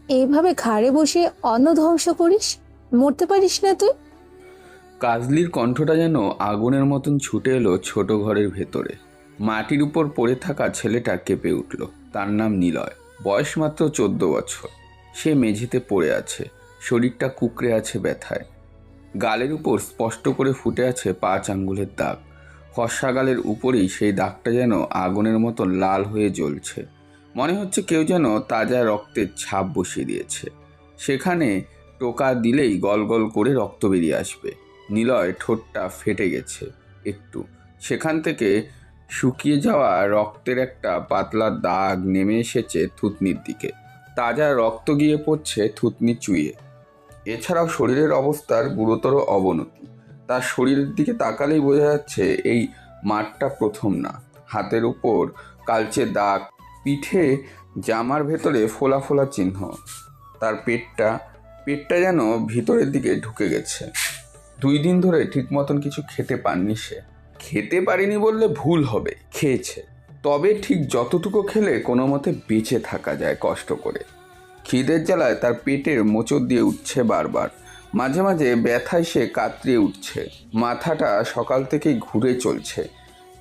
এইভাবে ঘাড়ে বসে অন্ন ধ্বংস করিস? মরতে পারিস না তুই? কাজলির কণ্ঠটা যেন আগুনের মতন ছুটে এলো ছোট ঘরের ভেতরে। মাটির উপর পড়ে থাকা ছেলেটা কেঁপে উঠল। তার নাম নিলয়, বয়স মাত্র 14 বছর। সে মেঝেতে পড়ে আছে, শরীরটা কুঁকড়ে আছে ব্যথায়। গালের উপর স্পষ্ট করে ফুটে আছে 5 আঙ্গুলের দাগ। ফর্সা গালের উপরেই সেই দাগটা যেন আগুনের মতো লাল হয়ে জ্বলছে। মনে হচ্ছে কেউ যেন তাজা রক্তের ছাপ বসিয়ে দিয়েছে। সেখানে টোকা দিলেই গল গল করে রক্ত বেরিয়ে আসবে। নিলয় ঠোঁটটা ফেটে গেছে একটু। সেখান থেকে শুকিয়ে যাওয়া রক্তের একটা পাতলা দাগ নেমে এসেছে থুতনির দিকে। তাজা রক্ত গিয়ে পড়ছে থুতনি চুইয়ে। এছাড়াও শরীরের অবস্থার গুরুতর অবনতি। তার শরীরের দিকে তাকালেই বোঝা যাচ্ছে এই মাঠটা প্রথম না। হাতের উপর কালচে দাগ, পিঠে জামার ভেতরে ফোলা ফোলা চিহ্ন। তার পেটটা যেন ভিতরের দিকে ঢুকে গেছে। 2 দিন ধরে ঠিক মতন কিছু খেতে পাননি সে। খেতে পারিনি বললে ভুল হবে, খেয়েছে। তবে ঠিক যতটুকু খেলে কোনো মতে বেঁচে থাকা যায় কষ্ট করে। খিদের জ্বালায় তার পেটের মোচড় দিয়ে উঠছে বারবার। মাঝে মাঝে ব্যথায় সে কাতরিয়ে উঠছে। মাথাটা সকাল থেকেই ঘুরে চলছে,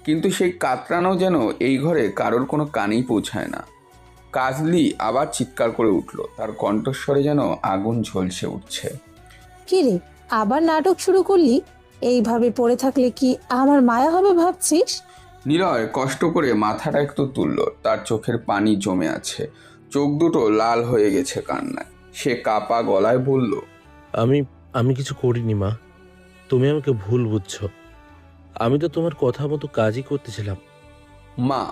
কিন্তু সেই কাতরানো যেন এই ঘরে কারোর কোনো কানেই পৌঁছায় না। কাজলি আবার চিৎকার করে উঠল। তার কণ্ঠস্বরে যেন আগুন ঝলসে উঠছে। কি রে, আবার নাটক শুরু করলি? এইভাবে পড়ে থাকলে কি আমার মায়া হবে ভাবছিস? নিলয় কষ্ট করে মাথাটা একটু তুলল। তার চোখের পানি জমে আছে, চোখ দুটো লাল হয়ে গেছে কান্নায়। সে কাপা গলায় বলল, আমি আমি কিছু করিনি মা। তুমি আমাকে ভুল বুঝছো। আমি তো তোমার কথা মতো কাজই করতেছিলাম। মা।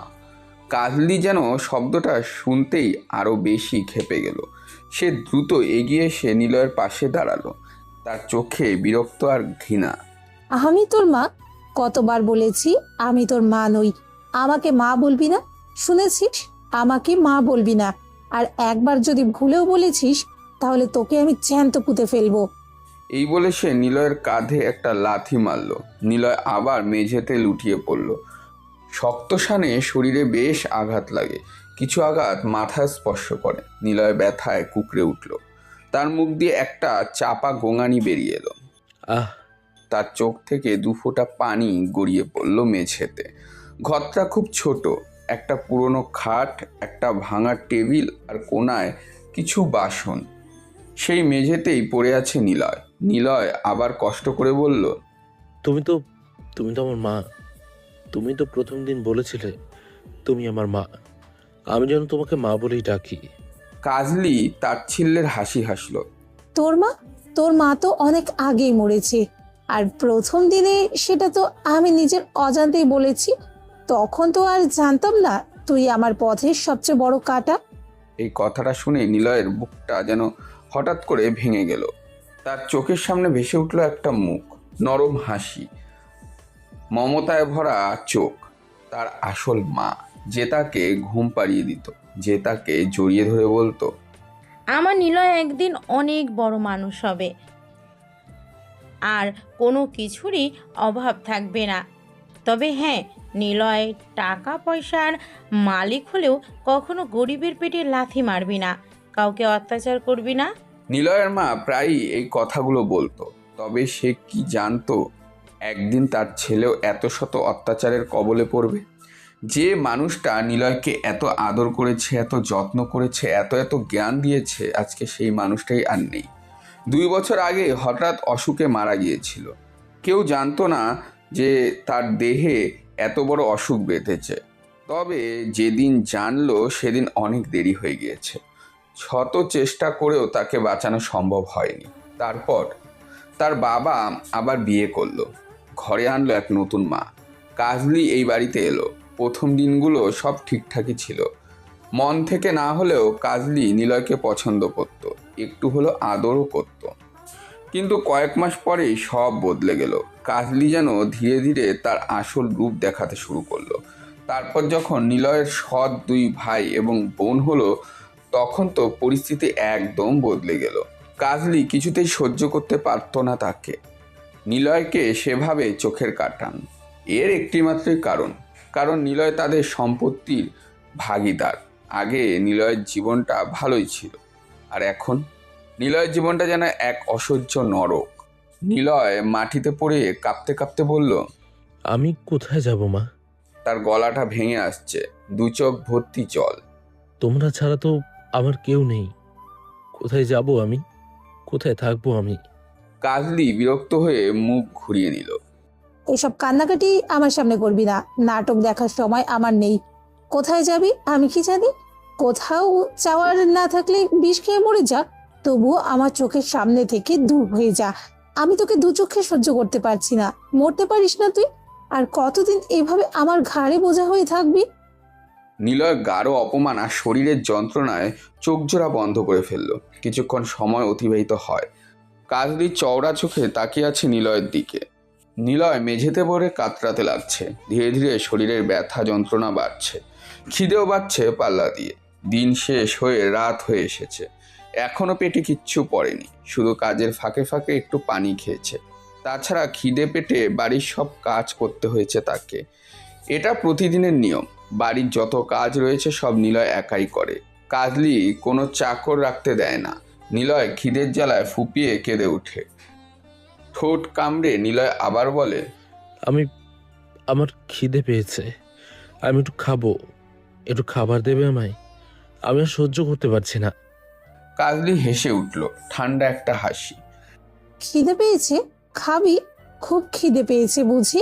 কাজলি যেন শব্দটা শুনতেই আরো বেশি ক্ষেপে গেল। সে দ্রুত এগিয়ে এসে নিলয়ের পাশে দাঁড়ালো। তার চোখে বিরক্ত আর ঘৃণা। আমি তোর মা? কতবার বলেছি আমি তোর মা নই। আমাকে মা বলবি না, শুনেছিস? আমাকে মা বলবি না। আর একবার যদি ভুলেও বলেছিস তাহলে তোকে আমি জ্যান্ত পুঁতে ফেলবো। এই বলে সে নিলয়ের কাঁধে একটা লাথি মারল। নিলয় আবার মেঝেতে লুটিয়ে পড়ল। শক্ত শানে শরীরে বেশ আঘাত লাগে। কিছু আঘাত মাথায় স্পর্শ করে। নিলয় ব্যথায় কুঁকড়ে উঠল। তার মুখ দিয়ে একটা চাপা গোঙানি বেরিয়ে এলো। আহ! তার চোখ থেকে 2 ফোঁটা পানি গড়িয়ে পড়ল মেঝেতে। ঘরটা খুব ছোট। একটা পুরনো খাট, একটা ভাঙা টেবিল আর কোনায় কিছু বাসন। সেই মেঝেতেই পড়ে আছে নিলয়। নিলয় আবার কষ্ট করে বলল, তুমি তো তুমি তো আমার মা। তুমি তো প্রথম দিন বলেছিলে তুমি আমার মা। আমি যেন তোমাকে মা বলেই ডাকি। কাজলি তাচ্ছিল্যের হাসি হাসল। তোর মা? তোর মা তো অনেক আগেই মরেছে। আর প্রথম দিনে সেটা তো আমি নিজের অজান্তেই বলেছি। তখন তো আর জানতাম না তুই আমার পথের সবচেয়ে বড় কাঁটা। এই কথাটা শুনে নিলয়ের বুকটা যেন হঠাৎ করে ভেঙে গেল। তার চোখের সামনে ভেসে উঠল একটা মুখ, নরম হাসি, মমতায় ভরা চোখ। তার আসল মা, যে তাকে ঘুম পাড়িয়ে দিত, যে তাকে জড়িয়ে ধরে বলতো, আমার নিলয় একদিন অনেক বড় মানুষ হবে, আর কোনো কিছুরই অভাব থাকবে না। তবে হ্যাঁ, নিলয় টাকা পয়সার মালিক হলেও কখনো গরিবের পেটে লাথি মারবি না, কাউকে অত্যাচার করবি না। নিলয়ের মা প্রায়ই এই কথাগুলো বলতো। তবে সে কি জানতো একদিন তার ছেলেও এত শত অত্যাচারের কবলে পড়বে। যে মানুষটা নিলয়কে এত আদর করেছে, এত যত্ন করেছে, এত এত জ্ঞান দিয়েছে, আজকে সেই মানুষটাই আর নেই। 2 বছর আগে হঠাৎ অসুখে মারা গিয়েছিল। কেউ জানতো না যে তার দেহে এত বড় অসুখ বেঁধেছে। তবে যেদিন জানলো সেদিন অনেক দেরি হয়ে গিয়েছে। শত চেষ্টা করেও তাকে বাঁচানো সম্ভব হয়নি। তারপর তার বাবা আবার বিয়ে করলো, ঘরে আনলো এক নতুন মা। কাজলি এই বাড়িতে এলো। প্রথম দিনগুলো সব ঠিকঠাকই ছিল। মন থেকে না হলেও কাজলি নিলয়কে পছন্দ করত, একটু হলো আদরও করত। কিন্তু কয়েক মাস পরেই সব বদলে গেল। কাজলি যেন ধীরে ধীরে তার আসল রূপ দেখাতে শুরু করলো। তারপর যখন নিলয়ের সৎ 2 ভাই এবং বোন হলো, তখন তো পরিস্থিতি একদম বদলে গেল। কাজলি কিছুতেই সহ্য করতে পারত না তাকে, নিলয়কে সেভাবে চোখের কাটান। এর একটি মাত্রই কারণ নিলয় তাদের সম্পত্তির ভাগিদার। আগে নিলয়ের জীবনটা ভালোই ছিল, আর এখন নিলয়ের জীবনটা যেন এক অসহ্য নরক। নিলয় মাটিতে পড়ে কাঁপতে কাঁপতে বলল, আমি কোথায় যাব মা? তার গলাটা ভেঙে আসছে, দু চোখ ভর্তি জল। তোমরা ছাড়া তো আমার কেউ নেই। কোথায় যাব আমি? কোথায় থাকবো আমি? কাজলি বিরক্ত হয়ে মুখ ঘুরিয়ে নিল। এসব কান্নাকাটি আমার সামনে করবি না, নাটক দেখার সময় আমার নেই। কোথায় যাবি আমি কি জানি? কোথাও যাওয়ার না থাকলে বিষ খেয়ে মরে যা, তবুও আমার চোখের সামনে থেকে দূর হয়ে যা। আমি তোকে দু চোখে সহ্য করতে পারছি না। মরতে পারিস না তুই? আর কতদিন এভাবে আমার ঘাড়ে বোঝা হয়ে থাকবি? নিলয় গাঢ় অপমান আর শরীরের যন্ত্রণায় চোখ জোড়া বন্ধ করে ফেলল। কিছুক্ষণ সময় অতিবাহিত হয়। কাজলি চওড়া চোখে তাকিয়ে আছে নিলয়ের দিকে। নিলয় মেঝেতে পড়ে কাতরাতে লাগছে। ধীরে ধীরে শরীরের ব্যথা যন্ত্রণা বাড়ছে, খিদেও বাড়ছে পাল্লা দিয়ে। দিন শেষ হয়ে রাত হয়ে এসেছে, এখনো পেটে কিচ্ছু পড়েনি। শুধু কাজের ফাঁকে ফাঁকে একটু পানি খেয়েছে। তাছাড়া খিদে পেটে বাড়ির সব কাজ করতে হয়েছে তাকে। এটা প্রতিদিনের নিয়ম। বাড়ির যত কাজ রয়েছে সব নিলয় একাই করে। কাজলি কোনো চাকর রাখতে দেয় না। নিলয় খিদের জ্বালায় ফুপিয়ে কেঁদে ওঠে। ঠোঁট কামড়ে নিলয় আবার বলে, আমার খিদে পেয়েছে। আমি একটু খাবো। একটু খাবার দেবে আমায়? আমি আর সহ্য করতে পারছি না। কাজলি হেসে উঠল, ঠান্ডা একটা হাসি। খিদে পেয়েছে? খাবি? খুব খিদে পেয়েছে বুঝি?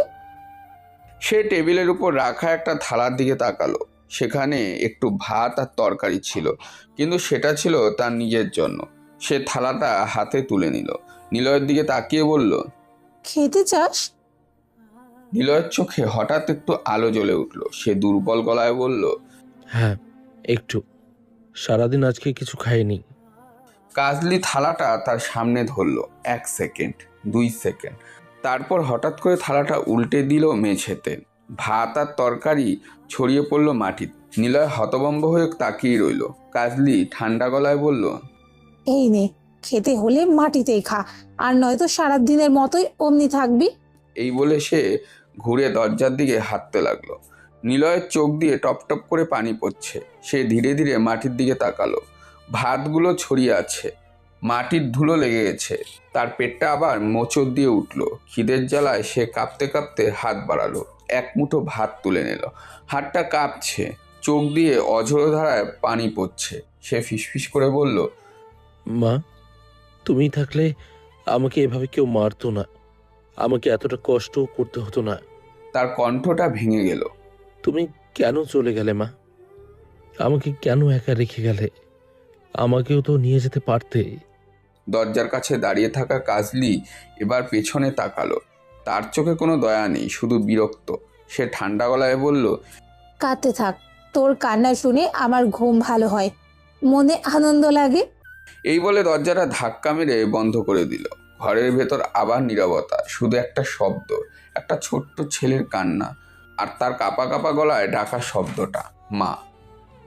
সে টেবিলের উপর রাখা একটা থালার দিকে তাকালো। সেখানে একটু ভাত আর তরকারি ছিল, কিন্তু সেটা ছিল তার নিজের জন্য। সে থালাটা হাতে তুলে নিল, নিলয়ের দিকে তাকিয়ে বলল। খেতে চাস? নিলয়ের চোখে হঠাৎ একটু আলো জ্বলে উঠল। সে দুর্বল গলায় বলল, হ্যাঁ, একটু। সারাদিন আজকে কিছু খাইনি। কাজলি থালাটা তার সামনে ধরল। 1 সেকেন্ড, 2 সেকেন্ড, তারপর হঠাৎ করে থালাটা উল্টে দিল মেঝেতে। ভাত আর তরকারি ছড়িয়ে পড়ল মাটিতে। নিলয় হতভম্ব হয়ে তাকিয়ে রইল। কাজলি ঠান্ডা গলায় বলল, এই নে, খেতে হলে মাটিতেই খা, আর নয়তো সারা দিনের মতোই অমনি থাকবি। এই বলে সে ঘুরে দরজার দিকে হাঁটতে লাগলো। নিলয়ের চোখ দিয়ে টপ টপ করে পানি পড়ছে। সে ধীরে ধীরে মাটির দিকে তাকালো। ভাতগুলো ছড়িয়ে আছে, মাটির ধুলো লেগে গেছে। তার পেটটা আবার মোচড় দিয়ে উঠল। খিদের জ্বালায় সে কাঁপতে কাঁপতে হাত বাড়ালো, এক মুঠো ভাত তুলে নিল। হাতটা কাঁপছে, চোখ দিয়ে অঝোর ধারায় পানি পড়ছে। সে ফিসফিস করে বলল, মা, তুমি থাকলে আমাকে এভাবে কেউ মারতো না। আমাকে এতটা কষ্ট করতে হতো না। তার কণ্ঠটা ভেঙে গেল। তুমি কেন চলে গেলে মা? আমাকে কেন একা রেখে গেলে? আমাকেও তো নিয়ে যেতে পারতে। দরজার কাছে দাঁড়িয়ে থাকা কাজলি এবার পেছনে তাকালো। তার চোখে কোনো দয়া নেই, শুধু বিরক্ত। সে ঠান্ডা গলায় বলল, কাঁদতে থাক, তোর কান্না শুনে আমার ঘুম ভালো হয়, মনে আনন্দ লাগে। এই বলে দরজাটা ধাক্কা মেরে বন্ধ করে দিল। ঘরের ভেতর আবার নীরবতা, শুধু একটা শব্দ, একটা ছোট্ট ছেলের কান্না, আর তার কাঁপা কাঁপা গলায় ডাকা শব্দটা, মা।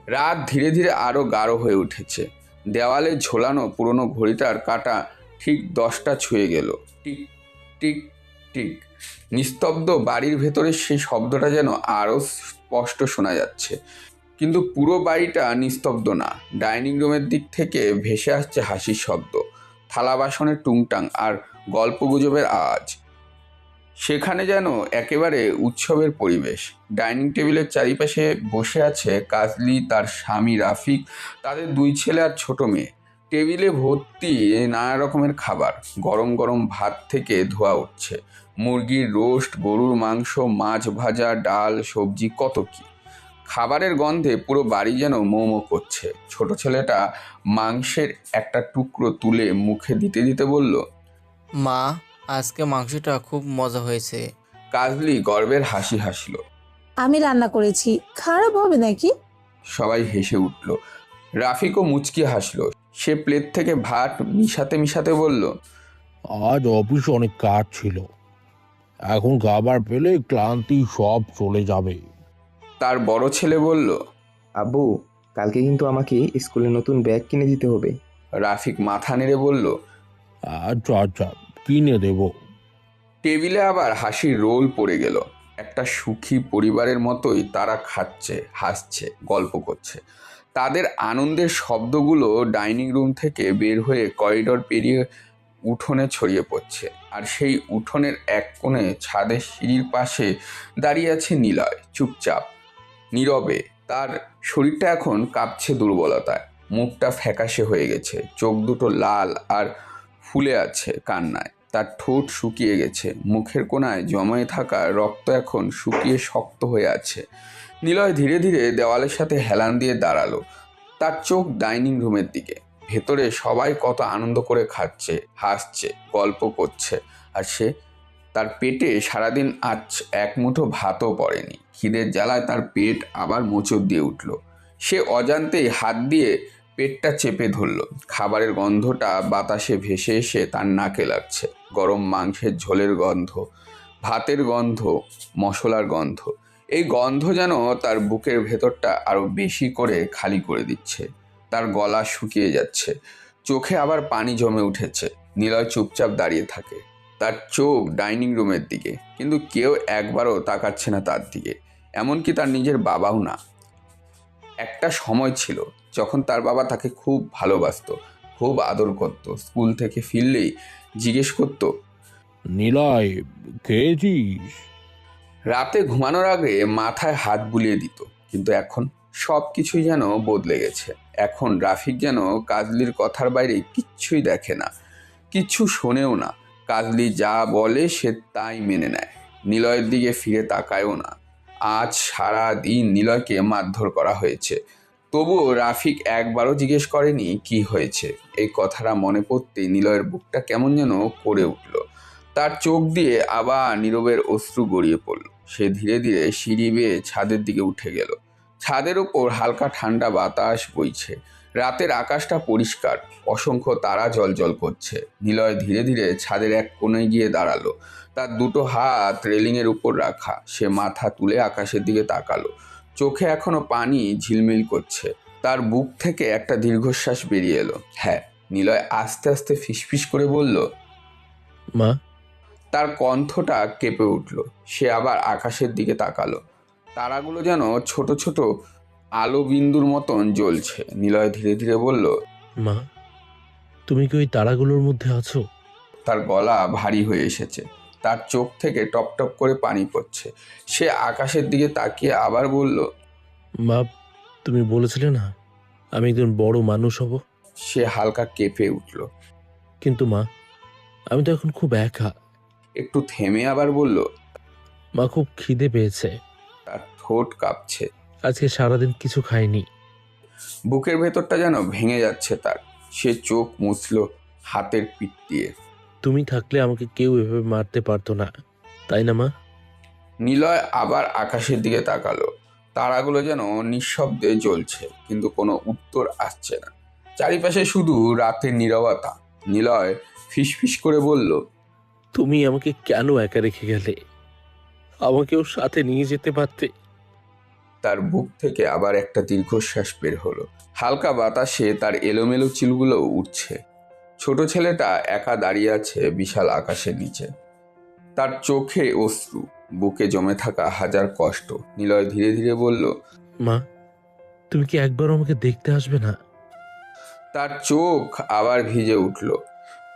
রাত ধীরে ধীরে আরো গাঢ় হয়ে উঠেছে। দেওয়ালে ঝোলানো পুরনো ঘড়িটার কাঁটা ঠিক 10টা ছুঁয়ে গেল। Tick tick tick. নিস্তব্ধ বাড়ির ভেতরে সেই শব্দটা যেন আরো স্পষ্ট শোনা যাচ্ছে। কিন্তু পুরো বাড়িটা নিস্তব্ধ না। ডাইনিং রুমের দিক থেকে ভেসে আসছে হাসির শব্দ, থালা বাসনের টুংটাং আর গল্পগুজবের আওয়াজ। সেখানে যেন একেবারে উৎসবের পরিবেশ। ডাইনিং টেবিলের চারিপাশে বসে আছে কাজলি, তার স্বামী রাফিক, তাদের 2 ছেলে আর ছোট মেয়ে। টেবিলে ভর্তি নানা রকমের খাবার। গরম গরম ভাত থেকে ধোঁয়া উঠছে, মুরগির রোস্ট, গরুর মাংস, মাছ ভাজা, ডাল, সবজি, কত কি। খাবারের গন্ধে পুরো বাড়ি যেন মো মো করছে। ছোট ছেলেটা মাংসের একটা টুকরো তুলে মুখে দিতে দিতে বলল, মা, আজকে মাংসটা খুব মজা হয়েছে। কাজলি গর্বের হাসি হাসল। আমি রান্না করেছি, খারাপ হবে নাকি? সবাই হেসে উঠল। রাফিকও মুচকি হাসলো। সে প্লেট থেকে ভাত মিশাতে মিশাতে বলল, আজ অফিসে অনেক কাজ ছিল, এখন খাবার পেলে ক্লান্তি সব চলে যাবে। তার বড় ছেলে বলল, আব্বু, কালকে কিন্তু আমাকে স্কুলে নতুন ব্যাগ কিনে দিতে হবে। রাফিক মাথা নেড়ে বলল, আচ্ছা আচ্ছা, কিনে দেব। টেবিলে আবার হাসির রোল পড়ে গেল। একটা সুখী পরিবারের মতোই তারা খাচ্ছে, হাসছে, গল্প করছে। তাদের আনন্দের শব্দগুলো ডাইনিং রুম থেকে বের হয়ে করিডোর পেরিয়ে উঠোনে ছড়িয়ে পড়ছে। আর সেই উঠোনের এক কোণে ছাদের সিঁড়ির পাশে দাঁড়িয়ে আছে নিলয়, চুপচাপ, নীরবে। তার শরীরটা এখন কাঁপছে দুর্বলতায়, মুখটা ফ্যাকাশে হয়ে গেছে, চোখ দুটো লাল আর ফুলে আছে কান্নায়। তার ঠোঁট শুকিয়ে গেছে, মুখের কোণায় জমে থাকা রক্ত এখন শুকিয়ে শক্ত হয়ে আছে। নিলয় ধীরে ধীরে দেওয়ালের সাথে হেলান দিয়ে দাঁড়ালো, তার চোখ ডাইনিং রুমের দিকে। ভেতরে সবাই কত আনন্দ করে খাচ্ছে, হাসছে, গল্প করছে, আর সে, তার পেটে সারাদিন আজ এক মুঠো ভাতও পড়েনি। খিদের জ্বালায় তার পেট আবার মোচড় দিয়ে উঠল। সে অজান্তেই হাত দিয়ে পেটটা চেপে ধরল। খাবারের গন্ধটা বাতাসে ভেসে এসে তার নাকে লাগছে, গরম মাংসের ঝোলের গন্ধ, ভাতের গন্ধ, মশলার গন্ধ। এই গন্ধ যেন তার বুকের ভেতরটা আরো বেশি করে খালি করে দিচ্ছে। তার গলা শুকিয়ে যাচ্ছে, চোখে আবার পানি জমে উঠেছে। নিলয় চুপচাপ দাঁড়িয়ে থাকে, তার চোখ ডাইনিং রুমের দিকে, কিন্তু কেউ একবারও তাকাচ্ছে না তার দিকে, এমনকি তার নিজের বাবাও না। একটা সময় ছিল যখন তার বাবা তাকে খুব ভালোবাসতো, খুব আদর করত। স্কুল থেকে ফিরলেই জিজ্ঞেস করতো, নিলয়, খেয়েছিস? রাতে ঘুমানোর আগে মাথায় হাত বুলিয়ে দিত। কিন্তু এখন সব কিছুই যেন বদলে গেছে। এখন রাফিক যেন কাজলির কথার বাইরে কিচ্ছুই দেখে না, কিচ্ছু শোনেও না। কাজলি যা বলে সে তাই মেনে নেয়, নিলয়ের দিকে ফিরে তাকায়ও না। আজ সারা দিন নিলয়কে মারধর করা হয়েছে, তবুও রাফিক একবারও জিজ্ঞেস করেনি কি হয়েছে। এই কথাটা মনে পড়তেই নিলয়ের বুকটা কেমন যেন করে উঠল। তার চোখ দিয়ে আবার নীরবের অশ্রু গড়িয়ে পড়ল। সে ধীরে ধীরে সিঁড়ি বেয়ে ছাদের দিকে উঠে গেল। ছাদের ওপর হালকা ঠান্ডা বাতাস বইছে, রাতের আকাশটা পরিষ্কার, অসংখ্য তারা জ্বলজ্বল করছে। নিলয় ধীরে ধীরে ছাদের এক কোণে গিয়ে দাঁড়ালো, তার দুটো হাত রেলিংয়ের উপর রাখা। সে মাথা তুলে আকাশের দিকে তাকালো, চোখে এখনো পানি ঝিলমিল করছে। তার বুক থেকে একটা দীর্ঘশ্বাস বেরিয়ে এলো। হ্যাঁ, নিলয় আস্তে আস্তে ফিসফিস করে বলল, মা। তার কণ্ঠটা কেঁপে উঠল। সে আবার আকাশের দিকে তাকালো, তারাগুলো যেন ছোট ছোট আলো বিন্দুর মতন জ্বলছে। নিলয় ধীরে ধীরে বলল, মা, তুমি কি ওই তারাগুলোর মধ্যে আছো? তার গলা ভারী হয়ে এসেছে, তার চোখ থেকে টপ টপ করে পানি পড়ছে। সে আকাশের দিকে তাকিয়ে আবার বলল, মা, তুমি বলেছিলে না আমি একজন বড় মানুষ হব? সে হালকা কেঁপে উঠল। কিন্তু মা, আমি তো এখন খুব একা। একটু থেমে আবার বলল, মা, খুব খিদে পেয়েছে। তার ঠোঁট কাঁপছে, আজকে সারাদিন কিছু খাইনি। বুকের ভেতরটা যেন ভেঙে যাচ্ছে তার। সে চোখ মুছল হাতের পিঠ দিয়ে। তুমি থাকলে আমাকে কেউ এভাবে মারতে পারতো না, তাই না মা? নিলয় আবার আকাশের দিকে তাকালো, তারাগুলো যেন নিঃশব্দে জ্বলছে, কিন্তু কোনো উত্তর আসছে না। চারিপাশে শুধু রাতের নীরবতা। নিলয় ফিসফিস করে বলল, তুমি আমাকে কেন একা রেখে গেলে? আমাকেও সাথে নিয়ে যেতে পারতে। তার বুক থেকে আবার একটা দীর্ঘশ্বাস বের হলো। হালকা বাতাসে তার এলোমেলো চুলগুলো উঠছে। ছোট ছেলেটা একা দাঁড়িয়ে আছে বিশাল আকাশের নিচে, তার চোখে অশ্রু, বুকে জমে থাকা হাজার কষ্ট। নিলয় ধীরে ধীরে বলল, মা, তুমি কি একবার আমাকে দেখতে আসবে না? তার চোখ আবার ভিজে উঠল।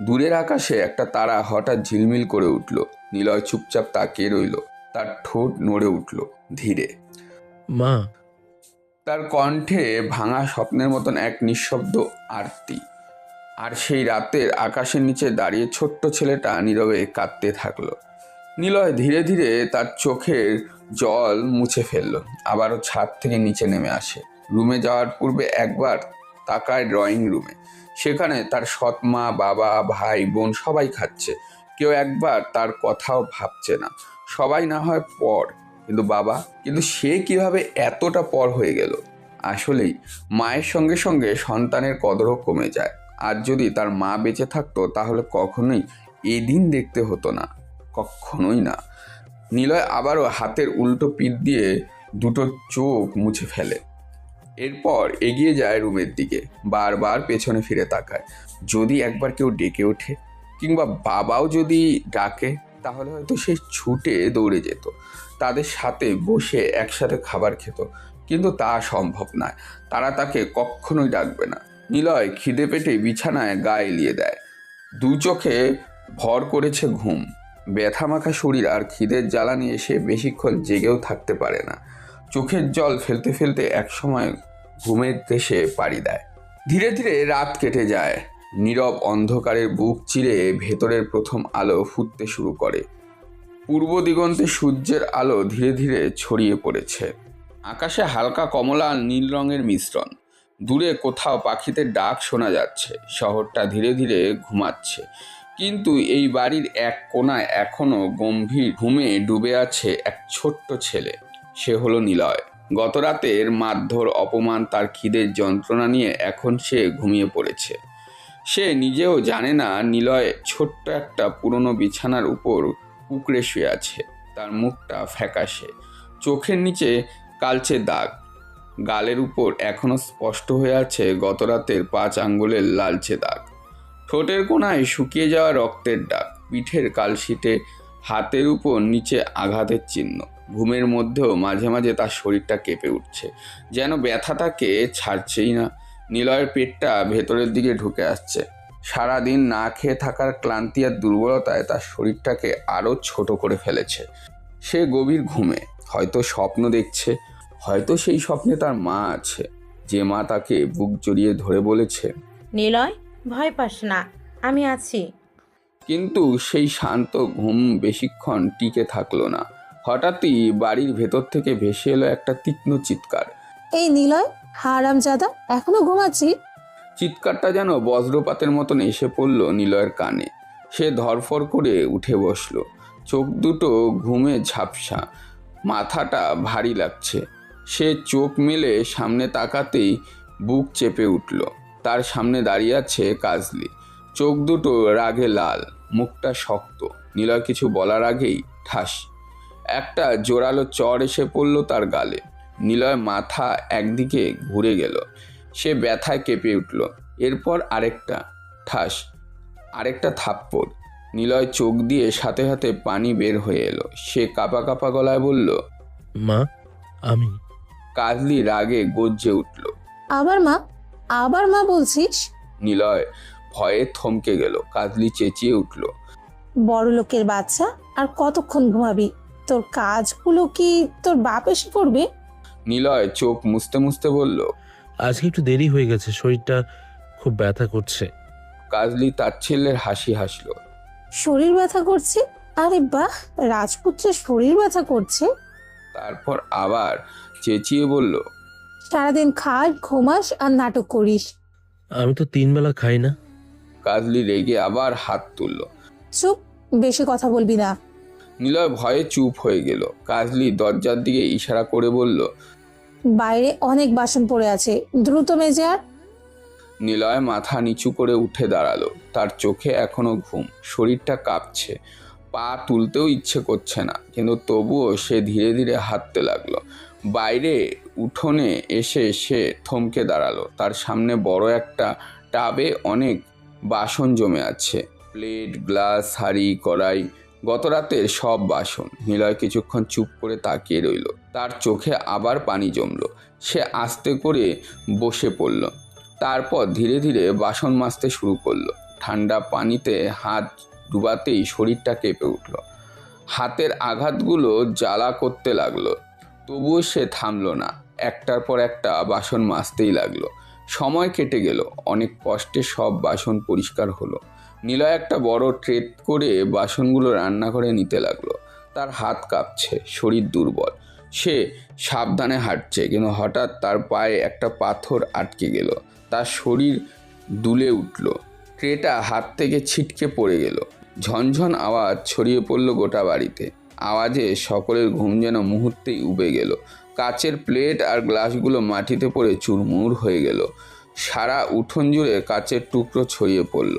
দূরের আকাশে একটা তারা হঠাৎ ঝিলমিল করে উঠল। নিলয় চুপচাপ তাকিয়ে রইল, তার ঠোঁট নড়ে উঠল ধীরে। মা। তার কণ্ঠে ভাঙা স্বপ্নের মতন এক নিঃশব্দ আরতি। আর সেই রাতের আকাশের নিচে দাঁড়িয়ে ছোট্ট ছেলেটা নীরবে কাঁদতে থাকলো। নিলয় ধীরে ধীরে তার চোখের জল মুছে ফেলল, আবারও ছাদ থেকে নিচে নেমে আসে। রুমে যাওয়ার পূর্বে একবার তাকায় ড্রয়িং রুমে। সেখানে তার সৎ মা, বাবা, ভাই, বোন সবাই খাচ্ছে। কেউ একবার তার কথাও ভাবছে না। সবাই না হয় পর, কিন্তু বাবা, কিন্তু সে কিভাবে এতটা পর হয়ে গেল? আসলেই মায়ের সঙ্গে সঙ্গে সন্তানের কদরও কমে যায়। আর যদি তার মা বেঁচে থাকতো তাহলে কখনোই এই দিন দেখতে হতো না, কখনোই না। নিলয় আবারও হাতের উল্টো পিঠ দিয়ে দুটো চোখ মুছে ফেলে, এরপর এগিয়ে যায় রুমের দিকে। বারবার পেছনে ফিরে তাকায়, যদি একবার কেউ ডেকে ওঠে কিংবা বাবাও যদি ডাকে, তাহলে হয়তো সে ছুটে দৌড়ে যেত, তাদের সাথে বসে একসাথে খাবার খেত। কিন্তু তা সম্ভব নয়, তারা তাকে কখনোই ডাকবে না। নিলয় খিদে পেটে বিছানায় গা এলিয়ে দেয়। দু চোখে ভর করেছে ঘুম, ব্যথা মাখা শরীর আর খিদের জ্বালা নিয়ে সে বেশিক্ষণ জেগেও থাকতে পারে না। চোখের জল ফেলতে ফেলতে একসময় ঘুমের দেশে পাড়ি দেয়। ধীরে ধীরে রাত কেটে যায়। নীরব অন্ধকারের বুক চিরে ভেতরের প্রথম আলো ফুটতে শুরু করে। পূর্ব দিগন্তে সূর্যের আলো ধীরে ধীরে ছড়িয়ে পড়েছে। আকাশে হালকা কমলা আর নীল রঙের মিশ্রণ। দূরে কোথাও পাখিদের ডাক শোনা যাচ্ছে। শহরটা ধীরে ধীরে ঘুমাচ্ছে, কিন্তু এই বাড়ির এক কোণায় এখনো গম্ভীর ঘুমে ডুবে আছে এক ছোট্ট ছেলে। সে হলো নিলয়। গত রাতের মারধর, অপমান, তার খিদের যন্ত্রণা নিয়ে এখন সে ঘুমিয়ে পড়েছে। সে নিজেও জানে না নিলয় ছোট্ট একটা পুরনো বিছানার উপর কুঁকড়ে শুয়ে আছে। তার মুখটা ফ্যাকাশে, চোখের নিচে কালচে দাগ, গালের উপর এখনো স্পষ্ট হয়ে আছে গত রাতের 5 আঙ্গুলের লালচে দাগ। ঠোঁটের কোণায় শুকিয়ে যাওয়া রক্তের দাগ, পিঠের কালশিটে, হাতের উপর নিচে আঘাতের চিহ্ন। ঘুমের মধ্যেও মাঝে মাঝে তার শরীরটা কেঁপে উঠছে, যেন ব্যথা তাকে ছাড়ছেই না। নিলয়ের পেটটা ভেতরের দিকে ঢুকে আসছে। সারাদিন না খেয়ে থাকার ক্লান্তি আর দুর্বলতায় তার শরীরটাকে আরও ছোট করে ফেলেছে। সে গভীর ঘুমে হয়তো স্বপ্ন দেখছে, হয়তো সেই স্বপ্নে তার মা আছে, যে মা তাকে বুক জড়িয়ে ধরে বলেছে, নিলয়, ভয় পাস না, আমি আছি। কিন্তু সেই শান্ত ঘুম বেশিক্ষণ টিকে থাকলো না। হঠাৎই বাড়ির ভেতর থেকে ভেসে এলো একটা তীক্ষ্ণ চিৎকার। এই নিলয়, হারামজাদা, এখনো ঘুমাচ্ছি? চিৎকারটা যেন বজ্রপাতের মতন এসে পড়ল নিলয়ের কানে। সে ধরফর করে উঠে বসলো। চোখ দুটো ঘুমে ঝাপসা, মাথাটা ভারী লাগছে। সে চোখ মেলে সামনে তাকাতেই বুক চেপে উঠল। তার সামনে দাঁড়িয়ে আছে কাজলি। চোখ দুটো রাগে লাল, মুখটা শক্ত। নিলয় কিছু বলার আগেই ঠাস একটা জোরালো চড় এসে পড়ল তার গালে। নিলয় মাথা একদিকে ঘুরে গেল। সে ব্যথায় কেঁপে উঠল। এরপর আরেকটা ঠাস, আরেকটা থাপ্পড়। নিলয় চোখ দিয়ে সাথে সাথে পানি বের হয়ে এলো। সে কাঁপা কাঁপা গলায় বলল, মা, আমি। কাজলি রাগে গর্জে উঠল। আবার মা? আবার মা বলছিস? নিলয় ভয়ে থমকে গেল। কাজলি চেঁচিয়ে উঠল, বড় লোকের বাচ্চা, আর কতক্ষণ ঘুমাবি? তোর কাজগুলো কি তোর বাপ এসে করবে? নিলয় চোখ মুছতে মুছতে বলল, আজকে একটু দেরি হয়ে গেছে, শরীরটা খুব ব্যথা করছে। কাজলি তাচ্ছিল্যের হাসি হাসল। শরীর ব্যথা করছে? আরে বাহ, রাজপুত্রের শরীর ব্যথা করছে। তারপর আবার চেঁচিয়ে বলল, সারাদিন খাস, ঘুমাস আর নাটক করিস। আমি তো 3 বেলা খাই না। কাজলি রেগে আবার হাত তুলল। চুপ, বেশি কথা বলবি না। নিলয় ভয়ে চুপ হয়ে গেল। কাজলি দরজার দিকে ইশারা করে বলল, বাইরে অনেক বাসন পড়ে আছে, দ্রুত মেজে আয়। নিলয় মাথা নিচু করে উঠে দাঁড়ালো। তার চোখে এখনো ঘুম, শরীরটা কাঁপছে, পা তুলতেও ইচ্ছে করছে না, কিন্তু তবুও সে ধীরে ধীরে হাঁটতে লাগলো। বাইরে উঠোনে এসে সে থমকে দাঁড়ালো। তার সামনে বড় একটা টাবে অনেক বাসন জমে আছে, প্লেট, গ্লাস, হাঁড়ি, কড়াই, গত রাতের সব বাসন। নিলয় কিছুক্ষণ চুপ করে তাকিয়ে রইল। তার চোখে আবার পানি জমলো। সে আস্তে করে বসে পড়ল। তারপর ধীরে ধীরে বাসন মাজতে শুরু করলো। ঠান্ডা পানিতে হাত ডুবাতেই শরীরটা কেঁপে উঠল। হাতের আঘাতগুলো জ্বালা করতে লাগলো। তবুও সে থামলো না। একটার পর একটা বাসন মাজতেই লাগলো। সময় কেটে গেল। অনেক কষ্টে সব বাসন পরিষ্কার হলো। নিলয় একটা বড় ট্রে করে বাসনগুলো রান্নাঘরে নিতে লাগলো। তার হাত কাঁপছে, শরীর দুর্বল। সে সাবধানে হাঁটছে, কিন্তু হঠাৎ তার পায়ে একটা পাথর আটকে গেল। তার শরীর দুলে উঠল। ট্রেটা হাত থেকে ছিটকে পড়ে গেল। ঝনঝন আওয়াজ ছড়িয়ে পড়ল গোটা বাড়িতে। আওয়াজে সকলের ঘুম যেন মুহূর্তেই উবে গেল। কাচের প্লেট আর গ্লাসগুলো মাটিতে পড়ে চুরমুর হয়ে গেল। সারা উঠোন জুড়ে কাচের টুকরো ছড়িয়ে পড়ল।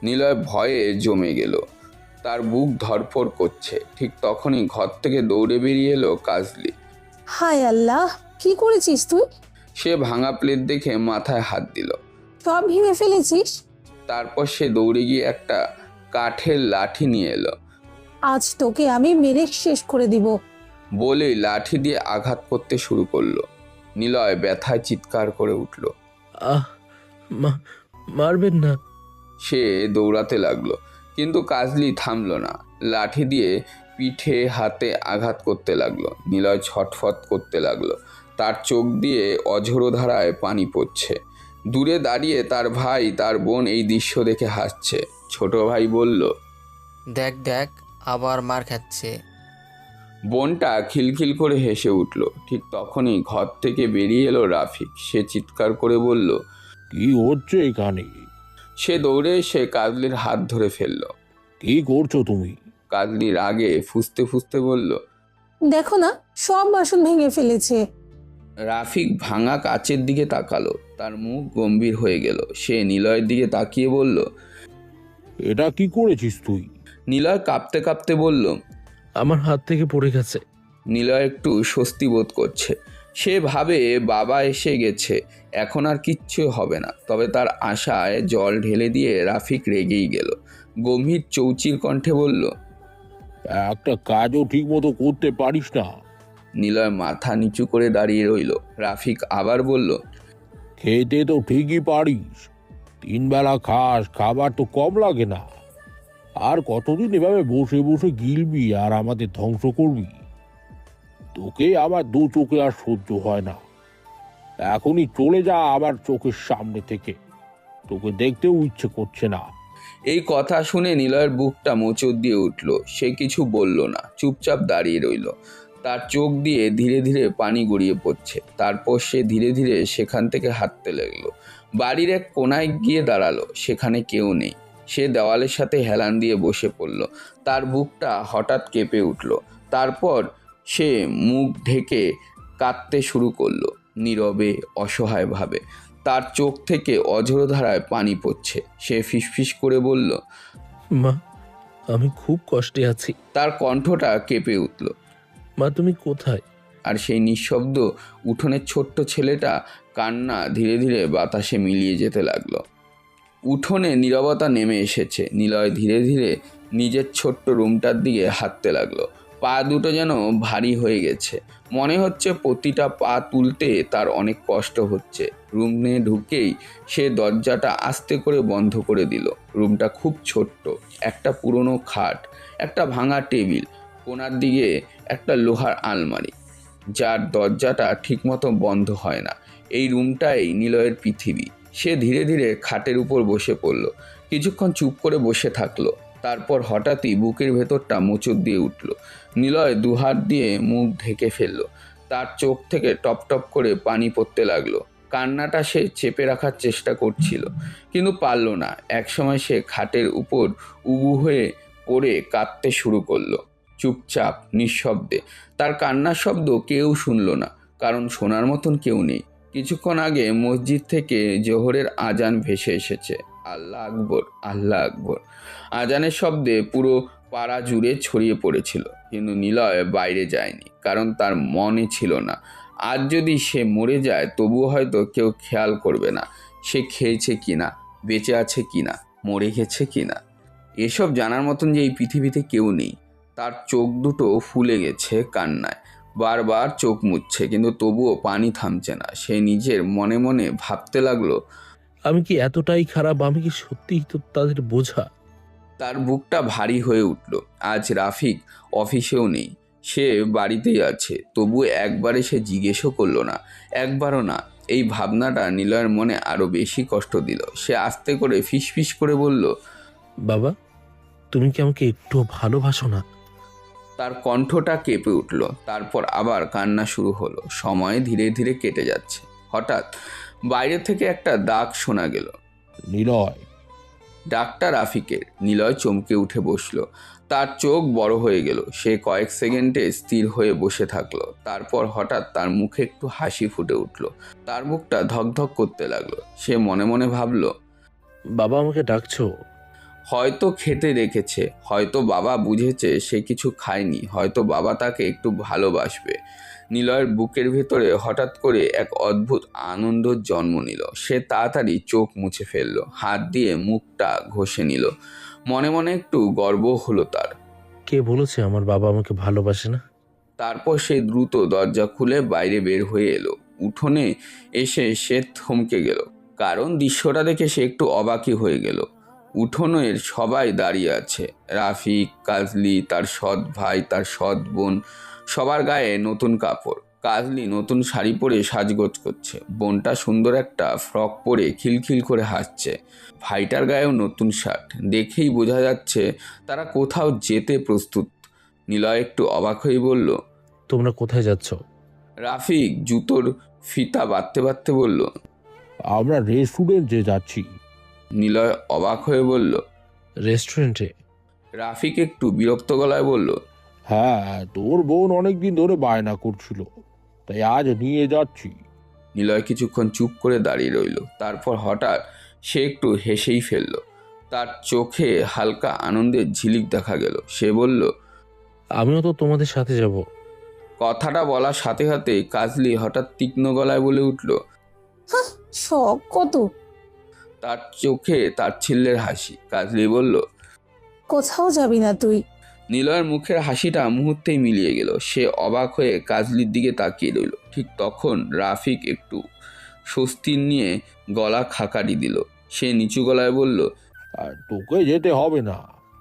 নিলয় ভয়ে জমে গেল। তার বুক ধড়ফড় করছে। ঠিক তখনই ঘর থেকে দৌড়ে বেরিয়ে এলো কাজলি। হায় আল্লাহ, কি করেছিস তুই? সে ভাঙা প্লেট দেখে মাথায় হাত দিল। সব ভেঙে ফেলেছিস? তারপর সে দৌড়ে গিয়ে একটা কাঠের লাঠি নিয়ে এলো। আজ তোকে আমি মেরে শেষ করে দিব। বলেই লাঠি দিয়ে আঘাত করতে শুরু করলো। নিলয় ব্যথায় চিৎকার করে উঠল। আহ মা- মারবেন না। সে দৌড়াতে লাগলো, কিন্তু কাজলি থামলো না। লাঠি দিয়ে পিঠে হাতে আঘাত করতে লাগলো। নিলয় ছটফট করতে লাগলো। তার চোখ দিয়ে অঝোরো ধারায় পানি পড়ছে। দূরে দাঁড়িয়ে তার ভাই তার বোন এই দৃশ্য দেখে হাসছে। ছোট ভাই বলল, দেখ দেখ, আবার মার খাচ্ছে। বোনটা খিলখিল করে হেসে উঠল। ঠিক তখনই ঘর থেকে বেরিয়ে এলো রাফিক। সে চিৎকার করে বলল। কি হচ্ছে এখানে? সে দৌড়ে এসে কাজলির হাত ধরে ফেলল। কি করছো তুমি? কাজলি রাগে ফুঁসতে ফুঁসতে বলল। দেখো না, সব বাসন ভেঙে ফেলেছে। রাফিক ভাঙা কাচের দিকে তাকালো। তার মুখ গম্ভীর হয়ে গেল। সে নিলয়ের দিকে তাকিয়ে বলল। এটা কি করেছিস তুই? নিলয় কাঁপতে কাঁপতে বলল। আমার হাত থেকে পড়ে গেছে। নিলয় একটু স্বস্তি বোধ করছে। সে ভাবে বাবা এসে গেছে, এখন আর কিচ্ছু হবে না। তবে তার আশায় জল ঢেলে দিয়ে রাফিক রেগেই গেল। গম্ভীর চৌচির কণ্ঠে বলল। একটা কাজও ঠিক মতো করতে পারিস না। নিলয় মাথা নিচু করে দাঁড়িয়ে রইল। রাফিক আবার বলল। খেতে তো ঠিকই পারিস, 3 বেলা খাস, খাবার তো কম লাগে না। আর কতদিন এভাবে বসে বসে গিলবি আর আমাদের ধ্বংস করবি? তোকে আমার 2 চোখে আর সহ্য হয় না। এখনই চলে যা আমার চোখের সামনে থেকে। তোকে দেখতেও ইচ্ছে করছে না। এই কথা শুনে নিলয়ের বুকটা মোচড় দিয়ে উঠল। সে কিছু বলল না, চুপচাপ দাঁড়িয়ে রইল। তার চোখ দিয়ে ধীরে ধীরে পানি গড়িয়ে পড়ছে। তারপর সে ধীরে ধীরে সেখান থেকে হাঁটতে লাগলো। বাড়ির এক কোনায় গিয়ে দাঁড়ালো। সেখানে কেউ নেই। সে দেওয়ালের সাথে হেলান দিয়ে বসে পড়ল। তার বুকটা হঠাৎ কেঁপে উঠল। তারপর সে মুখ ঢেকে কাঁদতে শুরু করলো, নীরবে, অসহায়ভাবে। তার চোখ থেকে অঝোর ধারায় পানি পড়ছে। সে ফিসফিস করে বলল। মা, আমি খুব কষ্টে আছি। তার কণ্ঠটা কেঁপে উঠল। মা, তুমি কোথায়? আর সেই নিঃশব্দ উঠোনের ছোট্ট ছেলেটা কান্না ধীরে ধীরে বাতাসে মিলিয়ে যেতে লাগলো। উঠোনে নীরবতা নেমে এসেছে। নিলয় ধীরে ধীরে নিজের ছোট্ট রুমটার দিকে হাঁটতে লাগলো। পা দুটো যেন ভারী হয়ে গেছে। মনে হচ্ছে প্রতিটা পা তুলতে তার অনেক কষ্ট হচ্ছে। রুমে ঢুকেই সে দরজাটা আস্তে করে বন্ধ করে দিল। রুমটা খুব ছোট্ট। একটা পুরনো খাট, একটা ভাঙা টেবিল, কোণার দিকে একটা লোহার আলমারি, যার দরজাটা ঠিকমতো বন্ধ হয় না। এই রুমটাই নিলয়ের পৃথিবী। সে ধীরে ধীরে খাটের উপর বসে পড়ল। কিছুক্ষণ চুপ করে বসে থাকলো। তারপর হঠাৎই বুকের ভেতরটা মোচড় দিয়ে উঠল। নিলয় দুহাত দিয়ে মুখ ঢেকে ফেলল। তার চোখ থেকে টপ টপ করে পানি পড়তে লাগলো। কান্নাটা সে চেপে রাখার চেষ্টা করছিল, কিন্তু পারল না। একসময় সে খাটের উপর উবু হয়ে পড়ে কাঁদতে শুরু করলো, চুপচাপ, নিঃশব্দে। তার কান্নার শব্দ কেউ শুনল না, কারণ শোনার মতন কেউ নেই। কিছুক্ষণ আগে মসজিদ থেকে জোহরের আজান ভেসে এসেছে। আল্লাহ আকবর, আল্লাহ আকবর। আজানের শব্দে পুরো পাড়া জুড়ে ছড়িয়ে পড়েছিল। কিন্তু নিলয় বাইরে যায়নি, কারণ তার মনে ছিল না, আজ যদি সে মরে যায় তবুও হয়তো কেউ খেয়াল করবে না সে খেয়েছে কিনা, বেঁচে আছে কিনা, মরে গেছে কিনা। এসব জানার মতন যে এই পৃথিবীতে কেউ নেই। তার চোখ দুটো ফুলে গেছে কান্নায়। বারবার চোখ মুছছে, কিন্তু তবুও পানি থামছে না। সে নিজের মনে মনে ভাবতে লাগলো, আমি কি এতটাই খারাপ? আমি কি সত্যিই তো তাদের বোঝা? তার বুকটা ভারী হয়ে উঠল। আজ রাফিক অফিসেও নেই, সে বাড়িতেই আছে। তবু একবারে সে জিজ্ঞেসও করলো না, একবারও না। এই ভাবনাটা নিলয়ের মনে আরো বেশি কষ্ট দিল। সে আস্তে করে ফিসফিস করে বলল। বাবা, তুমি কি আমাকে একটু ভালোবাসো না? তার কণ্ঠটা কেঁপে উঠল। তারপর আবার কান্না শুরু হলো। সময় ধীরে ধীরে কেটে যাচ্ছে। হঠাৎ বাইরে থেকে একটা ডাক শোনা গেল। নিলয়। ডাকটা রাফিকের। নিলয় চমকে উঠে বসলো। তার চোখ বড় হয়ে গেল। সে কয়েক সেকেন্ডে স্থির হয়ে বসে থাকলো। তারপর হঠাৎ তার মুখে একটু হাসি ফুটে উঠল। তার বুকটা ধকধক করতে লাগলো। সে মনে মনে ভাবলো, বাবা, আমাকে ডাকছো? হয়তো খেতে রেখেছে, হয়তো বাবা বুঝেছে সে কিছু খায়নি, হয়তো বাবা তাকে একটু ভালোবাসবে। নিলয়ের বুকের ভেতরে হঠাৎ করে এক অদ্ভুত আনন্দ জন্ম নিল। সে তাড়াতাড়ি চোখ মুছে ফেলল, হাত দিয়ে মুখটা ঘষে নিল। মনে মনে একটু গর্ব হলো তার। কে বলেছে আমার বাবা আমাকে ভালোবাসে না? তারপর সে দ্রুত দরজা খুলে বাইরে বের হয়ে এলো। উঠোনে এসে সে থমকে গেল, কারণ দৃশ্যটা দেখে সে একটু অবাকই হয়ে গেল। উঠোনের সবাই দাঁড়িয়ে আছে, রাফিক, কাজলি, তার সৎ ভাই, তার সৎ বোন, সবার গায়ে নতুন কাপড়। কাজলি নতুন শাড়ি পরে সাজগোজ করছে, বোনটা সুন্দর একটা ফ্রক পরে খিলখিল করে হাসছে, ভাইটার গায়েও নতুন শার্ট। দেখেই বোঝা যাচ্ছে তারা কোথাও যেতে প্রস্তুত। নিলয় একটু অবাক হয়ে বলল, তোমরা কোথায় যাচ্ছ? রাফিক জুতোর ফিতা বাঁধতে বাঁধতে বলল। আমরা রেস্টুরেন্টে যাচ্ছি। নিলয় অবাক হয়ে বলল। রেস্টুরেন্টে? রাফিক একটু বিরক্ত গলায় বলল, হ্যাঁ, তোর বোন অনেকদিন ধরে বায়না করছিল, তাই আজ নিয়ে যাচ্ছি। নিলয় কিছুক্ষণ চুপ করে দাঁড়িয়ে রইল, তারপর হঠাৎ সে একটু হেসেই ফেলল। তার চোখে হালকা আনন্দের ঝিলিক দেখা গেল। সে বলল, আমিও তো তোমাদের সাথে যাব। কথাটা বলার সাথে সাথে কাজলি হঠাৎ তীক্ষ্ণ গলায় বলে উঠল। শখ কত! তার চোখে তাচ্ছিল্যের হাসি। কাজলি বলল, কোথাও যাবি না তুই? নিলয়ের মুখের হাসিটা মুহূর্তেই মিলিয়ে গেল। সে অবাক হয়ে কাজলির দিকে তাকিয়ে রইল। ঠিক তখন রাফিক একটু স্বস্তির নিয়ে গলা খাকারি দিল। সে নিচু গলায় বলল। আর তোকে যেতে হবে না।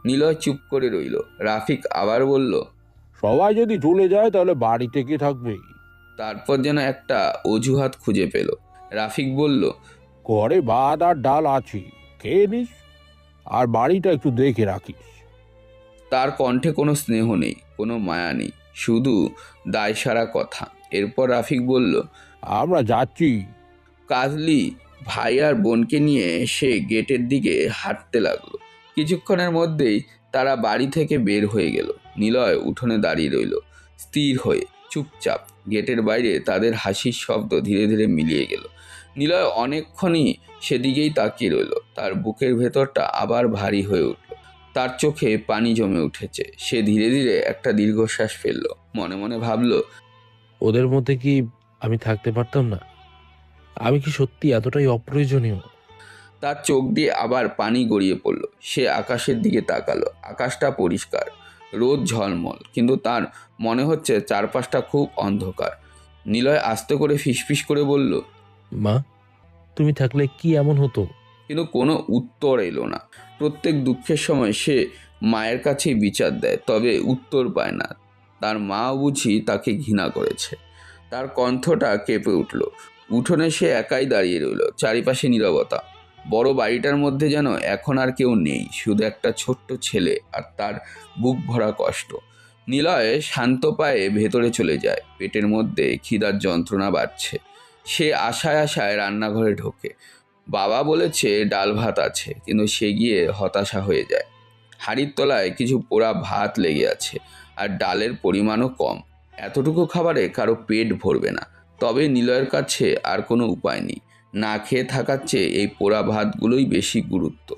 নিলয় চুপ করে রইল। রাফিক আবার বলল, সবাই যদি চলে যায় তাহলে বাড়ি থেকে থাকবে। তারপর যেন একটা অজুহাত খুঁজে পেল। রাফিক বলল, ঘরে ভাত আর ডাল আছে, খেয়ে নিস, আর বাড়িটা একটু দেখে রাখিস। তার কণ্ঠে কোনো স্নেহ নেই, কোনো মায়া নেই, শুধু দায়সারা কথা। এরপর রাফিক বলল, আমরা যাচ্ছি। কাজলি ভাই আর বোনকে নিয়ে সে গেটের দিকে হাঁটতে লাগলো। কিছুক্ষণের মধ্যেই তারা বাড়ি থেকে বের হয়ে গেল। নিলয় উঠোনে দাঁড়িয়ে রইল, স্থির হয়ে, চুপচাপ। গেটের বাইরে তাদের হাসির শব্দ ধীরে ধীরে মিলিয়ে গেল। নিলয় অনেকক্ষণই সেদিকেই তাকিয়ে রইল। তার বুকের ভেতরটা আবার ভারী হয়ে উঠল, তার চোখে পানি জমে উঠেছে। সে ধীরে ধীরে একটা দীর্ঘশ্বাস ফেলল। মনে মনে ভাবল, ওদের মধ্যে কি আমি থাকতে পারতাম না? আমি কি সত্যি এতটাই অপ্রয়োজনীয়? তার চোখ দিয়ে আবার পানি গড়িয়ে পড়ল। সে আকাশের দিকে তাকালো। আকাশটা পরিষ্কার, রোদ ঝলমল, কিন্তু তার মনে হচ্ছে চারপাশটা খুব অন্ধকার। নিলয় আস্তে করে ফিসফিস করে বলল, মা, তুমি থাকলে কি এমন হতো? কিন্তু কোনো উত্তর এলো না। প্রত্যেক দুঃখের সময় সে মায়ের কাছেই বিচার দেয়, তবে উত্তর পায় না। তার মা বুঝি তাকে ঘৃণা করেছে। তার কণ্ঠটা কেঁপে উঠল। উঠোনে সে একাই দাঁড়িয়ে রইল, চারিপাশে নীরবতা। বড় বাড়িটার মধ্যে যেন এখন আর কেউ নেই, শুধু একটা ছোট্ট ছেলে আর তার বুক ভরা কষ্ট। নিলয় শান্ত পায়ে ভেতরে চলে যায়। পেটের মধ্যে খিদার যন্ত্রণা বাড়ছে। সে আশায় আশায় রান্নাঘরে ঢোকে। বাবা বলেছে ডাল ভাত আছে, কিন্তু সে গিয়ে হতাশা হয়ে যায়। হাঁড়ির তলায় কিছু পোড়া ভাত লেগে আছে, আর ডালের পরিমাণও কম। এতটুকু খাবারে কারো পেট ভরবে না। তবে নিলয়ের কাছে আর কোনো উপায় নেই। না খেয়ে থাকার চেয়ে এই পোড়া ভাতগুলোই বেশি গুরুত্ব।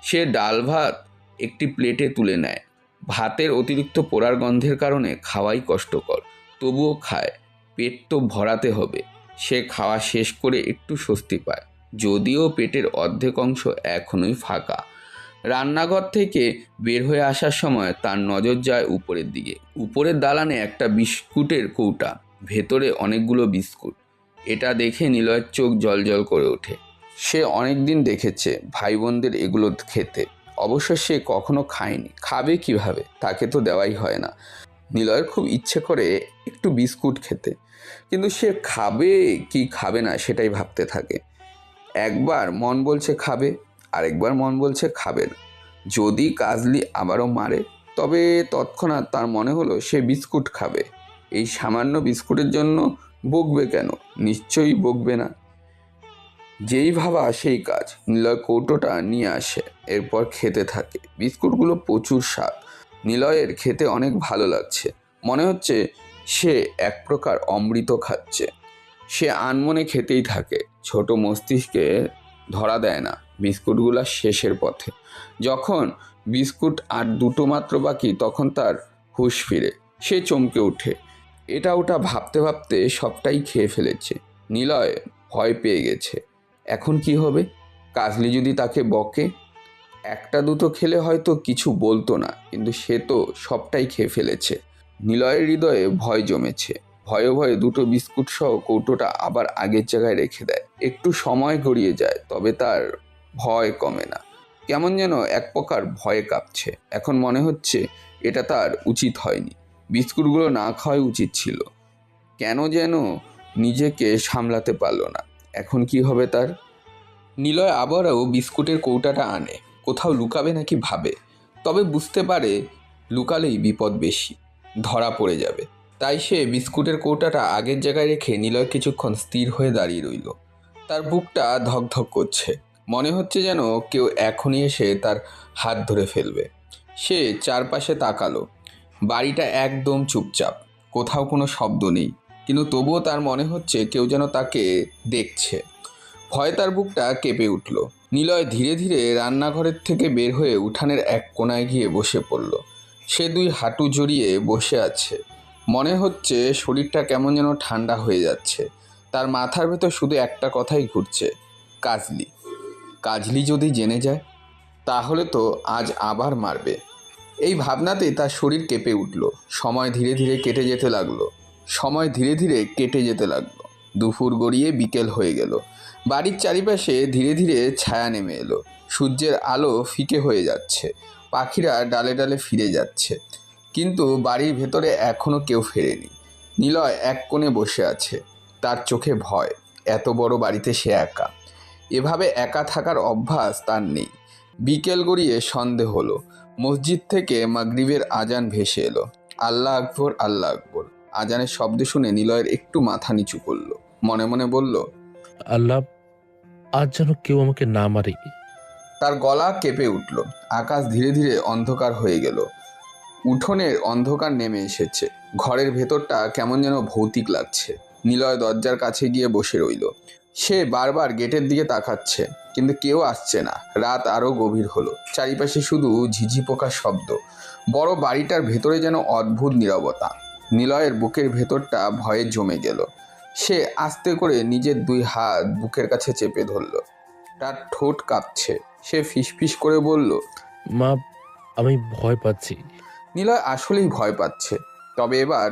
সে ডাল ভাত একটি প্লেটে তুলে নেয়। ভাতের অতিরিক্ত পোড়ার গন্ধের কারণে খাওয়াই কষ্টকর, তবুও খায়। পেট তো ভরাতে হবে। সে খাওয়া শেষ করে একটু স্বস্তি পায়, যদিও পেটের অর্ধেক অংশ এখনোই ফাঁকা। রান্নাঘর থেকে বের হয়ে আসার সময় তার নজর যায় উপরের দিকে। উপরের দালানে একটা বিস্কুটের কৌটা, ভেতরে অনেকগুলো বিস্কুট। এটা দেখে নিলয়ের চোখ জলজল করে ওঠে। সে অনেক দিন দেখেছে ভাই বোনদের এগুলো খেতে, অবশ্য সে কখনো খায়নি। খাবে কিভাবে, তাকে তো দেওয়াই হয় না। নিলয়ের খুব ইচ্ছে করে একটু বিস্কুট খেতে, কিন্তু সে খাবে কি খাবে না সেটাই ভাবতে থাকে। একবার মন বলছে খাবে, আরেকবার মন বলছে খাবে না। যদি কাজলি আবারও মারে, তবে তৎক্ষণাৎ তার মনে হলো সে বিস্কুট খাবে। এই সামান্য বিস্কুটের জন্য বকবে কেন? নিশ্চয়ই বকবে না। যেই ভাবা সেই কাজ। নিলয় কৌটোটা নিয়ে আসে, এরপর খেতে থাকে। বিস্কুটগুলো প্রচুর স্বাদ। নিলয়ের খেতে অনেক ভালো লাগছে, মনে হচ্ছে সে এক প্রকার অমৃত খাচ্ছে। সে আনমনে খেতেই থাকে। ছোট মস্তিষ্কে ধরা দেয় না বিস্কুটগুলো শেষের পথে। যখন বিস্কুট আর দুটো মাত্র বাকি, তখন তার হুঁশ ফিরে। সে চমকে ওঠে। এটা ওটা ভাবতে ভাবতে সবটাই খেয়ে ফেলেছে। নিলয় ভয় পেয়ে গেছে। এখন কি হবে? কাজলি যদি তাকে বকে? একটা দুটো খেলে হয়তো কিছু বলতো না, কিন্তু সে তো সবটাই খেয়ে ফেলেছে। নিলয়ের হৃদয়ে ভয় জমেছে। ভয়ে ভয়ে দুটো বিস্কুট সহ কৌটোটা আবার আগের জায়গায় রেখে দেয়। একটু সময় গড়িয়ে যায়, তবে তার ভয় কমে না। কেমন যেন এক প্রকার ভয়ে কাঁপছে। এখন মনে হচ্ছে এটা তার উচিত হয়নি, বিস্কুটগুলো না খাওয়াই উচিত ছিল। কেন যেন নিজেকে সামলাতে পারলো না। এখন কি হবে তার? নিলয় আবারও বিস্কুটের কৌটাটা আনে, কোথাও লুকাবে নাকি ভাবে, তবে বুঝতে পারে লুকালেই বিপদ বেশি, ধরা পড়ে যাবে। তাই সে বিস্কুটের কৌটাটা আগের জায়গায় রেখে নিলয় কিছুক্ষণ স্থির হয়ে দাঁড়িয়ে রইল। তার বুকটা ধকধক করছে, মনে হচ্ছে যেন কেউ এখনই এসে তার হাত ধরে ফেলবে। সে চারপাশে তাকালো, বাড়িটা একদম চুপচাপ, কোথাও কোনো শব্দ নেই, কিন্তু তবুও তার মনে হচ্ছে কেউ যেন তাকে দেখছে। ভয়ে তার বুকটা কেঁপে উঠল। নিলয় ধীরে ধীরে রান্নাঘরের থেকে বের হয়ে উঠানের এক কোণায় গিয়ে বসে পড়ল। সে দুই হাঁটু জড়িয়ে বসে আছে, মনে হচ্ছে শরীরটা কেমন যেন ঠান্ডা হয়ে যাচ্ছে। তার মাথার ভেতর শুধু একটা কথাই ঘুরছে, কাজলি। কাজলি যদি জেনে যায়, তাহলে তো আজ আবার মারবে। এই ভাবনাতেই তার শরীর কেঁপে উঠল। সময় ধীরে ধীরে কেটে যেতে লাগলো। দুপুর গড়িয়ে বিকেল হয়ে গেল। বাড়ির চারিপাশে ধীরে ধীরে ছায়া নেমে এলো। সূর্যের আলো ফিকে হয়ে যাচ্ছে, পাখিরা ডালে ডালে ফিরে যাচ্ছে, কিন্তু বাড়ির ভেতরে এখনো কেউ ফেরেনি। নিলয় এক কোণে বসে আছে, তার চোখে ভয়। এত বড় বাড়িতে সে একা, এভাবে একা থাকার অভ্যাস তার নেই। বিকেল গড়িয়ে সন্ধে হলো। মসজিদ থেকে মাগরিবের আজান ভেসে এলো। আল্লাহ আকবর, আল্লাহ আকবর। আজানের শব্দ শুনে নিলয়ের একটু মাথা নিচু করলো। মনে মনে বলল, আল্লাহ, আজ যেন কেউ আমাকে না মারে। তার গলা কেঁপে উঠল। আকাশ ধীরে ধীরে অন্ধকার হয়ে গেল। উঠোনের অন্ধকার নেমে এসেছে। ঘরের ভেতরটা কেমন যেন ভৌতিক লাগছে। নিলয় দরজার কাছে গিয়ে বসে রইল। সে বারবার গেটের দিকে তাকাচ্ছে, কিন্তু কেউ আসছে না। রাত আরও গভীর হলো। চারিপাশে শুধু ঝিঝি পোকার শব্দ। বড় বাড়িটার ভেতরে যেন অদ্ভুত নীরবতা। নিলয়ের বুকের ভেতরটা ভয়ে জমে গেল। সে আস্তে করে নিজের দুই হাত বুকের কাছে চেপে ধরল। তার ঠোঁট কাঁপছে। সে ফিসফিস করে বলল, মা, আমি ভয় পাচ্ছি। নিলয় আসলেই ভয় পাচ্ছে, তবে এবার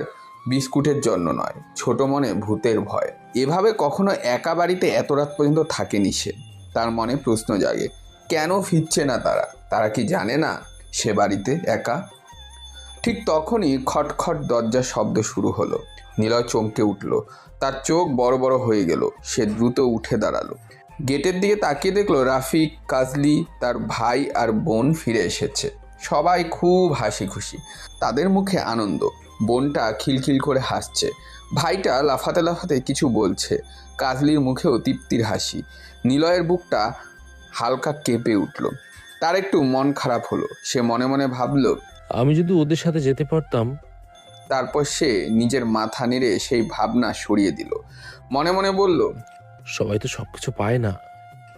বিস্কুটের জন্য নয়, ছোট মনে ভূতের ভয়। এভাবে কখনো একা বাড়িতে এত রাত পর্যন্ত থাকেনি সে। তার মনে প্রশ্ন জাগে, কেন ফিরছে না তারা? তারা কি জানে না সে বাড়িতে একা? ঠিক তখনই খটখট দরজার শব্দ শুরু হলো। নিলয় চমকে উঠল। তার চোখ বড় বড় হয়ে গেল। সে দ্রুত উঠে দাঁড়ালো। গেটের দিকে তাকিয়ে দেখলো রাফিক, কাজলি, তার ভাই আর বোন ফিরে এসেছে। সবাই খুব হাসি খুশি, তাদের মুখে আনন্দ। বোনটা খিলখিল করে হাসছে, ভাইটা লাফাতে লাফাতে কিছু বলছে। কাজলির মুখেও তৃপ্তির হাসি। নিলয়ের বুকটা হালকা কেঁপে উঠল। তার একটু মন খারাপ হলো। সে মনে মনে ভাবল, আমি যদি ওদের সাথে যেতে পারতাম। তারপর সে নিজের মাথা নেড়ে সেই ভাবনা সরিয়ে দিল। মনে মনে বলল, সবাই তো সবকিছু পায় না।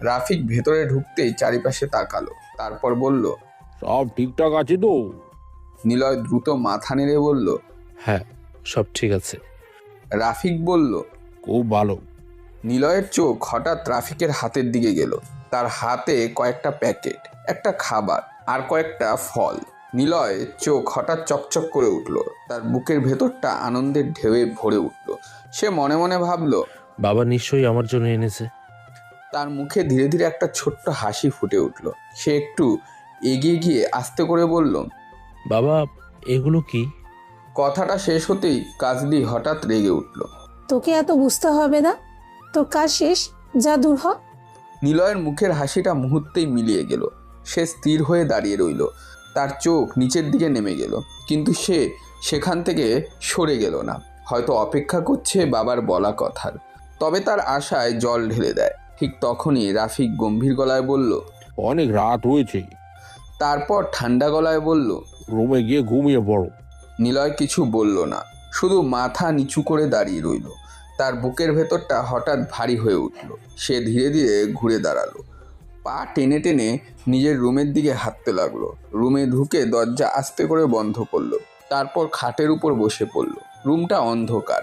রাফিক ভেতরে ঢুকতেই চারিপাশে তাকালো, তারপর বলল, সব ঠিকঠাক আছে তো? নিলয় দ্রুত মাথা নেড়ে বলল, হ্যাঁ, সব ঠিক আছে। রাফিক বলল, খুব ভালো। নিলয়ের চোখ হঠাৎ রাফিকের হাতের দিকে গেল। তার হাতে কয়েকটা প্যাকেট, একটা খাবার আর কয়েকটা ফল। নিলয় চোখ হঠাৎ চকচক করে উঠল। তার বুকের ভেতরটা আনন্দের ঢেউয়ে ভরে উঠল। সে মনে মনে ভাবল, বাবা নিশ্চয়ই আমার জন্য এনেছে। তার মুখে ধীরে ধীরে একটা ছোট্ট হাসি ফুটে উঠল। সে একটু এগিয়ে গিয়ে আস্তে করে বলল, বাবা, এগুলো কি? কথাটা শেষ হতেই কাজলি হঠাৎ রেগে উঠল। তোকে এত বুঝতে হবে না, তোর কাজ শেষ, যা দূর হ। নিলয়ের মুখের হাসিটা মুহূর্তেই মিলিয়ে গেল। সে স্থির হয়ে দাঁড়িয়ে রইল। তার চোখ নিচের দিকে নেমে গেল, কিন্তু সে সেখান থেকে সরে গেল না। হয়তো অপেক্ষা করছে বাবার বলা কথার। তবে তার আশায় জল ঢেলে দেয়। ঠিক তখনই রাফিক গম্ভীর গলায় বলল, অনেক রাত হয়েছে, তারপর ঠান্ডা গলায় বলল, রুমে গিয়ে ঘুমিয়ে পড়ো। নিলয় কিছু বলল না, শুধু মাথা নিচু করে দাঁড়িয়ে রইল। তার বুকের ভেতরটা হঠাৎ ভারী হয়ে উঠল। সে ধীরে ধীরে ঘুরে দাঁড়ালো, পা টেনে টেনে নিজের রুমের দিকে হাঁটতে লাগলো। রুমে ঢুকে দরজা আস্তে করে বন্ধ করলো। তারপর খাটের উপর বসে পড়ল। রুমটা অন্ধকার,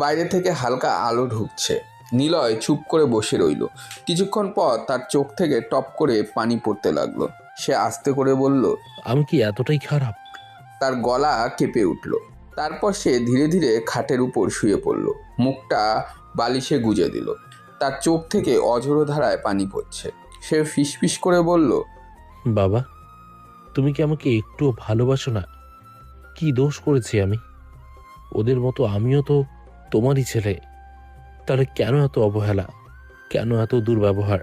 বাইরে থেকে হালকা আলো ঢুকছে। নিলয় চুপ করে বসে রইল। কিছুক্ষণ পর তার চোখ থেকে টপ করে পানি পড়তে লাগলো। সে আস্তে করে বলল, আমি কি এতটাই খারাপ? তার গলা কেঁপে উঠল। তারপর সে ধীরে ধীরে খাটের উপর শুয়ে পড়ল, মুখটা বালিশে গুজে দিল। তার চোখ থেকে অঝোর ধারায় পানি পড়ছে। সে ফিসফিস করে বলল, বাবা, তুমি কি আমাকে একটুও ভালোবাসো না? কি দোষ করেছি আমি? ওদের মতো আমিও তো তোমারই ছেলে। তাহলে কেন এত অবহেলা, কেন এত দুর্ব্যবহার?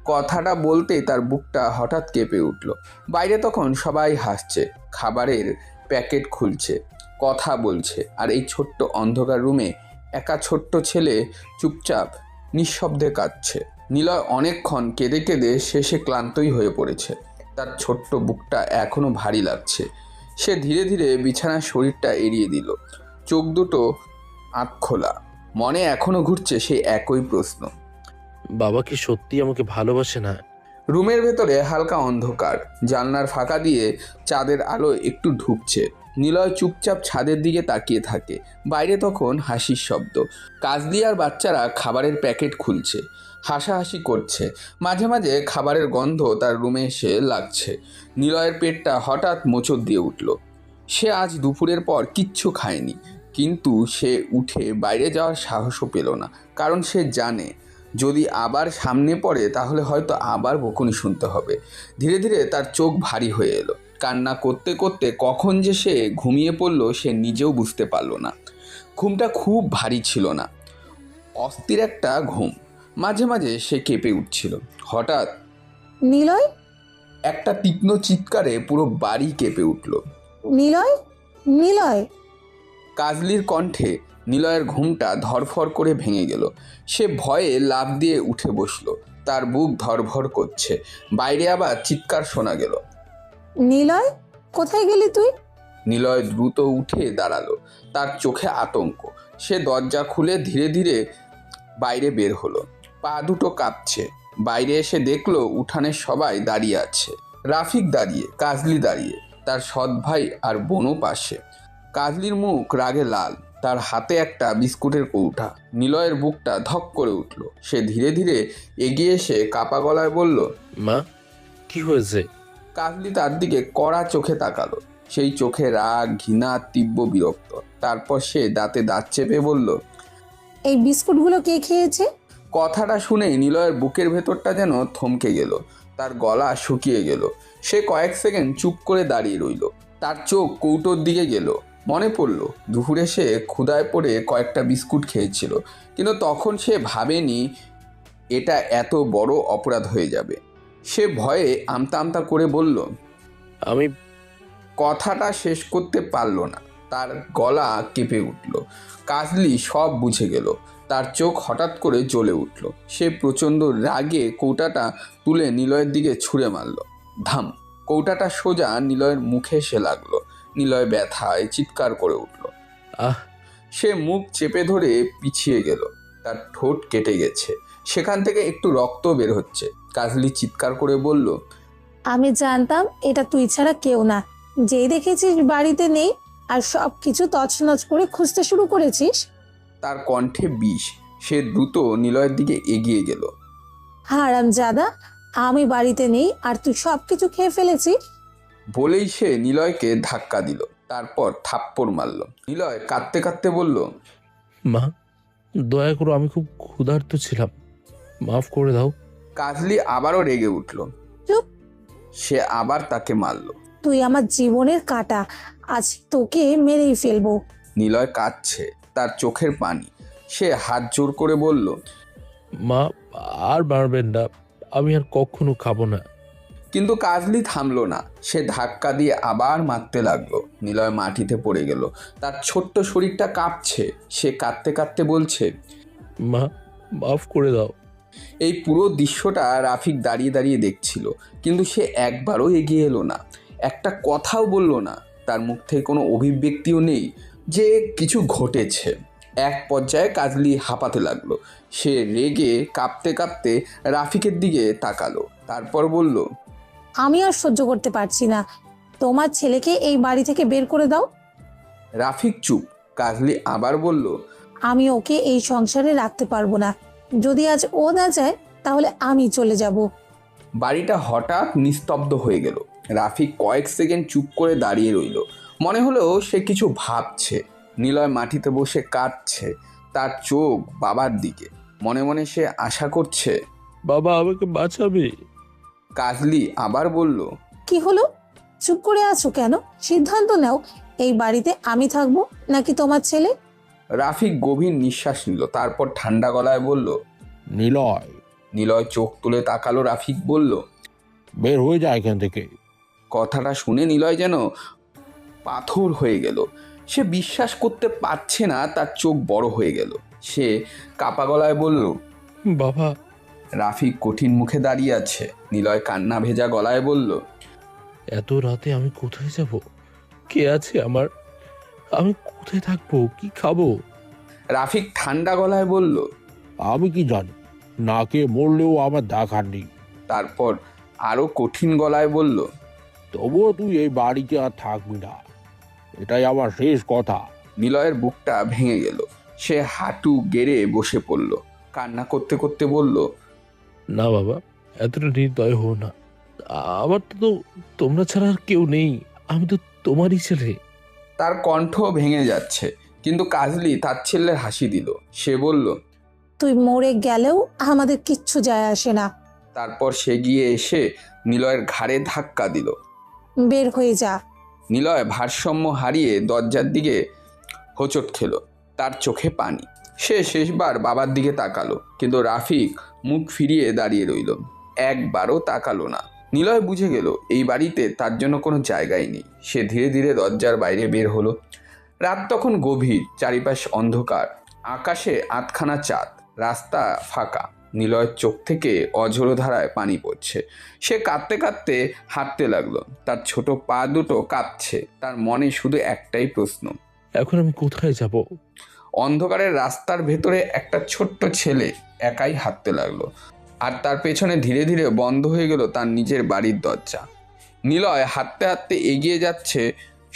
কথাটা বলতেই তার বুকটা হঠাৎ কেঁপে উঠল। বাইরে তখন সবাই হাসছে, খাবারের প্যাকেট খুলছে, কথা বলছে, আর এই ছোট্ট অন্ধকার রুমে একা ছোট্ট ছেলে চুপচাপ নিঃশব্দে কাঁদছে। নিলয় অনেকক্ষণ কেঁদে কেঁদে শেষে ক্লান্তই হয়ে পড়েছে। তার ছোট্ট বুকটা এখনো ভারী লাগছে। সে ধীরে ধীরে বিছানার শরীরটা এড়িয়ে দিল, চোখ দুটো আধখোলা, মনে এখনো ঘুরছে সেই একই প্রশ্ন। বাবা কি সত্যি আমাকে ভালোবাসে না? রুমের ভেতরে হালকা অন্ধকার, জানলার ফাঁকা দিয়ে চাঁদের আলো একটু ঢুকছে। নিলয় চুপচাপ ছাদের দিকে তাকিয়ে থাকে। বাইরে তখন হাসির শব্দ, কাজলি আর বাচ্চারা খাবারের প্যাকেট খুলছে, হাসাহাসি করছে। মাঝে মাঝে খাবারের গন্ধ তার রুমে এসে লাগছে। নিলয়ের পেটটা হঠাৎ মোচড় দিয়ে উঠল। সে আজ দুপুরের পর কিচ্ছু খায়নি, কিন্তু সে উঠে বাইরে যাওয়ার সাহসও পেল না, কারণ সে জানে যদি আবার সামনে পড়ে তাহলে হয়তো আবার বকুনি শুনতে হবে। ধীরে ধীরে তার চোখ ভারী হয়ে এলো। কান্না করতে করতে কখন যে সে ঘুমিয়ে পড়ল সে নিজেও বুঝতে পারল না। ঘুমটা খুব ভারী ছিল না, অস্থির একটা ঘুম। মাঝে মাঝে সে কেঁপে উঠছিল। হঠাৎ নিলয়, একটা তীক্ষ্ণ চিৎকারে পুরো বাড়ি কেঁপে উঠল। নিলয়, নিলয়! কাজলির কণ্ঠে নিলয়ের ঘুমটা ধরফর করে ভেঙে গেল। সে ভয়ে লাফ দিয়ে উঠে বসল। তার বুক ধরভর করছে। বাইরে আবার চিৎকার শোনা গেল। নিলয়, কোথায় গেলি তুই? নিলয় দ্রুত উঠে দাঁড়ালো, তার চোখে আতঙ্ক। সে দরজা খুলে ধীরে ধীরে বাইরে বের হলো। পা দুটো কাঁপছে। বাইরে এসে দেখলো উঠানে সবাই দাঁড়িয়ে আছে। রাফিক দাঁড়িয়ে, কাজলি দাঁড়িয়ে, তার সৎ ভাই আর বোনও পাশে। কাজলির মুখ রাগে লাল, তার হাতে একটা বিস্কুটের কৌটা। নিলয়ের বুকটা ধক করে উঠল। সে ধীরে ধীরে এগিয়ে এসে কাপা গলায় বলল, মা, কি হয়েছে? কাজলি তার দিকে কড়া চোখে তাকালো। সেই চোখে রাগ, ঘৃণা, তীব্র বিরক্ত। তারপর সে দাঁতে দাঁত চেপে বলল, এই বিস্কুটগুলো কে খেয়েছে? কথাটা শুনেই নিলয়ের বুকের ভেতরটা যেন থমকে গেল। তার গলা শুকিয়ে গেল। সে কয়েক সেকেন্ড চুপ করে দাঁড়িয়ে রইল। তার চোখ কৌটোর দিকে গেল। মনে পড়ল দুপুরে সে ক্ষুধায় পড়ে কয়েকটা বিস্কুট খেয়েছিল, কিন্তু তখন সে ভাবেনি এটা এত বড় অপরাধ হয়ে যাবে। সে ভয়ে আমতা আমতা করে বলল, আমি কথাটা শেষ করতে পারল না। তার গলা কেঁপে উঠল। কাজলি সব বুঝে গেল। তার চোখ হঠাৎ করে জ্বলে উঠল। সে প্রচণ্ড রাগে কৌটাটা তুলে নিলয়ের দিকে ছুঁড়ে মারল। ধাম! কৌটাটা সোজা নিলয়ের মুখে এসে লাগলো। নিলয় ব্যথায় চিৎকার করে উঠল। আহ সে মুখ চেপে ধরে পিছিয়ে গেল। তার ঠোঁট কেটে গেছে, সেখান থেকে একটু রক্ত বের হচ্ছে। কাজলি চিৎকার করে বলল, আমি জানতাম এটা তুই ছাড়া কেউ না। যেই দেখেছিস বাড়িতে নেই আর সব কিছু তছনছ করে খুঁজতে শুরু করেছিস। তার কণ্ঠে বিষ। সে দ্রুত নিলয়ের দিকে এগিয়ে গেল। হারামজাদা, আমি বাড়িতে নেই আর তুই সব কিছু খেয়ে ফেলেছিস। বলেই সে নিলয়কে ধাক্কা দিল, তারপর থাপ্পড় মারল। নিলয় কাঁদতে কাঁদতে বলল, মা, দয়া করো, আমি খুব ক্ষুধার্ত ছিলাম, মাফ করে দাও। কাজলি আবারও রেগে উঠল। চুপ! সে আবার তাকে মারল। তুই আমার জীবনের কাঁটা, আজ তোকে মেরেই ফেলবো। নিলয় কাঁদছে, তার চোখের পানি। সে হাত জোর করে বলল, মা, আর মারবেন না, আমি আর কখনো খাবো না। কিন্তু কাজলি থামলো না। সে ধাক্কা দিয়ে আবার মারতে লাগলো। নিলয় মাটিতে পড়ে গেল। তার ছোট্ট শরীরটা কাঁপছে। সে কাঁদতে কাঁদতে বলছে, মা, মাফ করে দাও। এই পুরো দৃশ্যটা রাফিক দাঁড়িয়ে দাঁড়িয়ে দেখছিল, কিন্তু সে একবারও এগিয়ে এলো না, একটা কথাও বলল না। তার মুখ থেকে কোনো অভিব্যক্তিও নেই যে কিছু ঘটেছে। এক পর্যায়ে কাজলি হাঁপাতে লাগলো। সে রেগে কাঁপতে কাঁপতে রাফিকের দিকে তাকালো, তারপর বলল, আমি আর সহ্য করতে পারছি না। তোমার ছেলেকে এই বাড়ি থেকে বের করে দাও। রাফিক চুপ। কাজলি আবার বলল, আমি ওকে এই সংসারে রাখতে পারবো না। যদি আজ ও না যায় তাহলে আমি চলে যাব। বাড়িটা হঠাৎ নিস্তব্ধ হয়ে গেল। রাফিক কয়েক সেকেন্ড চুপ করে দাঁড়িয়ে রইল। মনে হলো সে কিছু ভাবছে। নিলয় মাটিতে বসে কাঁদছে, তার চোখ বাবার দিকে। মনে মনে সে আশা করছে। বাবা আমাকে বাঁচাবে। কাজলি আবার বলল, কি হলো? চুপ করে আছো কেন? সিদ্ধান্ত নাও, এই বাড়িতে আমি থাকবো নাকি তোমার ছেলে? রাফিক গভীর নিঃশ্বাস নিল, তারপর ঠান্ডা গলায় বলল। নিলয়, নিলয় চোখ তুলে তাকালো। রাফিক বলল, বের হয়ে যায় এখান থেকে। কথাটা শুনে নিলয় যেন পাথর হয়ে গেল। সে বিশ্বাস করতে পারছে না, তার চোখ বড় হয়ে গেল। সে কাপা গলায় বলল, বাবা। রাফিক কঠিন মুখে দাঁড়িয়ে আছে। নিলয় কান্না ভেজা গলায় বলল, এত রাতে আমি কোথায় যাব? কে আছে আমার? আমি কোথায় থাকবো? কি খাবো? রাফিক ঠান্ডা গলায় বলল। আমি কি জানি, নাকে মরলেও আমার দেখার নেই। তারপর আরো কঠিন গলায় বলল, তবুও তুই এই বাড়িতে আর থাকবি না, এটাই আমার শেষ কথা। নিলয়ের বুকটা ভেঙে গেল। সে হাঁটু গেড়ে বসে পড়ল, কান্না করতে করতে বলল, না বাবা, এতটা নির্দয় হো না। আমার তো তোমরা ছাড়া আর কেউ নেই। আমি তো তোমারই ছেলে। তার কণ্ঠ ভেঙে যাচ্ছে, কিন্তু কাজলি তার ছেলের হাসি দিল। সে বলল, তুই মরে গেলেও আমাদের কিচ্ছু যায় আসে না। তারপর সে গিয়ে এসে নিলয়ের ঘাড়ে ধাক্কা দিল। বের হয়ে যা। নিলয় ভারসাম্য হারিয়ে দরজার দিকে হোঁচট খেল, তার চোখে পানি। সে শেষবার বাবার দিকে তাকালো, কিন্তু রাফিক মুখ ফিরিয়ে দাঁড়িয়ে রইল, একবারও তাকালো না। নিলয় বুঝে গেল এই বাড়িতে তার জন্য কোনো জায়গাই নেই। সে ধীরে ধীরে দরজার বাইরে বের হলো। রাত তখন গভীর, চারিপাশ অন্ধকার, আকাশে আধখানা চাঁদ, রাস্তা ফাঁকা। নিলয়ের চোখ থেকে অঝোরো ধারায় পানি পড়ছে। সে কাঁদতে কাঁদতে হাঁটতে লাগলো, তার ছোট পা দুটো কাঁপছে। তার মনে শুধু একটাই প্রশ্ন, এখন আমি কোথায় যাব? অন্ধকারের রাস্তার ভেতরে একটা ছোট্ট ছেলে একাই হাঁটতে লাগলো, আর তার পেছনে ধীরে ধীরে বন্ধ হয়ে গেল তার নিজের বাড়ির দরজা। নিলয় হাঁটতে হাঁটতে এগিয়ে যাচ্ছে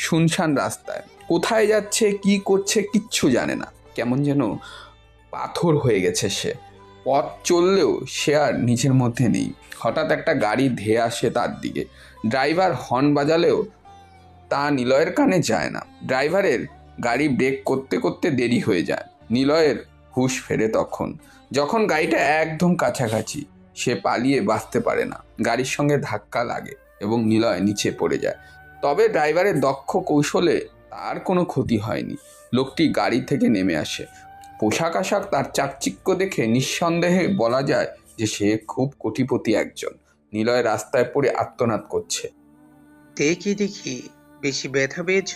শুনশান রাস্তায়। কোথায় যাচ্ছে, কি করছে, কিচ্ছু জানে না। কেমন যেন পাথর হয়ে গেছে সে। পথ চললেও সে আর নিজের মধ্যে নেই। হঠাৎ একটা গাড়ি ধেয়ে আসে তার দিকে। ড্রাইভার হর্ন বাজালেও তা নিলয়ের কানে যায় না। ড্রাইভারের গাড়ি ব্রেক করতে করতে দেরি হয়ে যায়। নিলয়ের হুঁশ ফেরে তখন, যখন গাড়িটা একদম কাছাকাছি। সে পালিয়ে বাঁচতে পারে না, গাড়ির সঙ্গে ধাক্কা লাগে এবং নিলয় নিচে পড়ে যায়। তবে ড্রাইভারের দক্ষ কৌশলে তার কোনো ক্ষতি হয়নি। লোকটি গাড়ি থেকে নেমে আসে। পোশাক আশাক তার চাকচিক্য দেখে নিঃসন্দেহে বলা যায় যে সে খুব কোটিপতি একজন। নিলয় রাস্তায় পড়ে আর্তনাদ করছে। দেখি দেখি, বেশি ব্যথা পেয়েছ?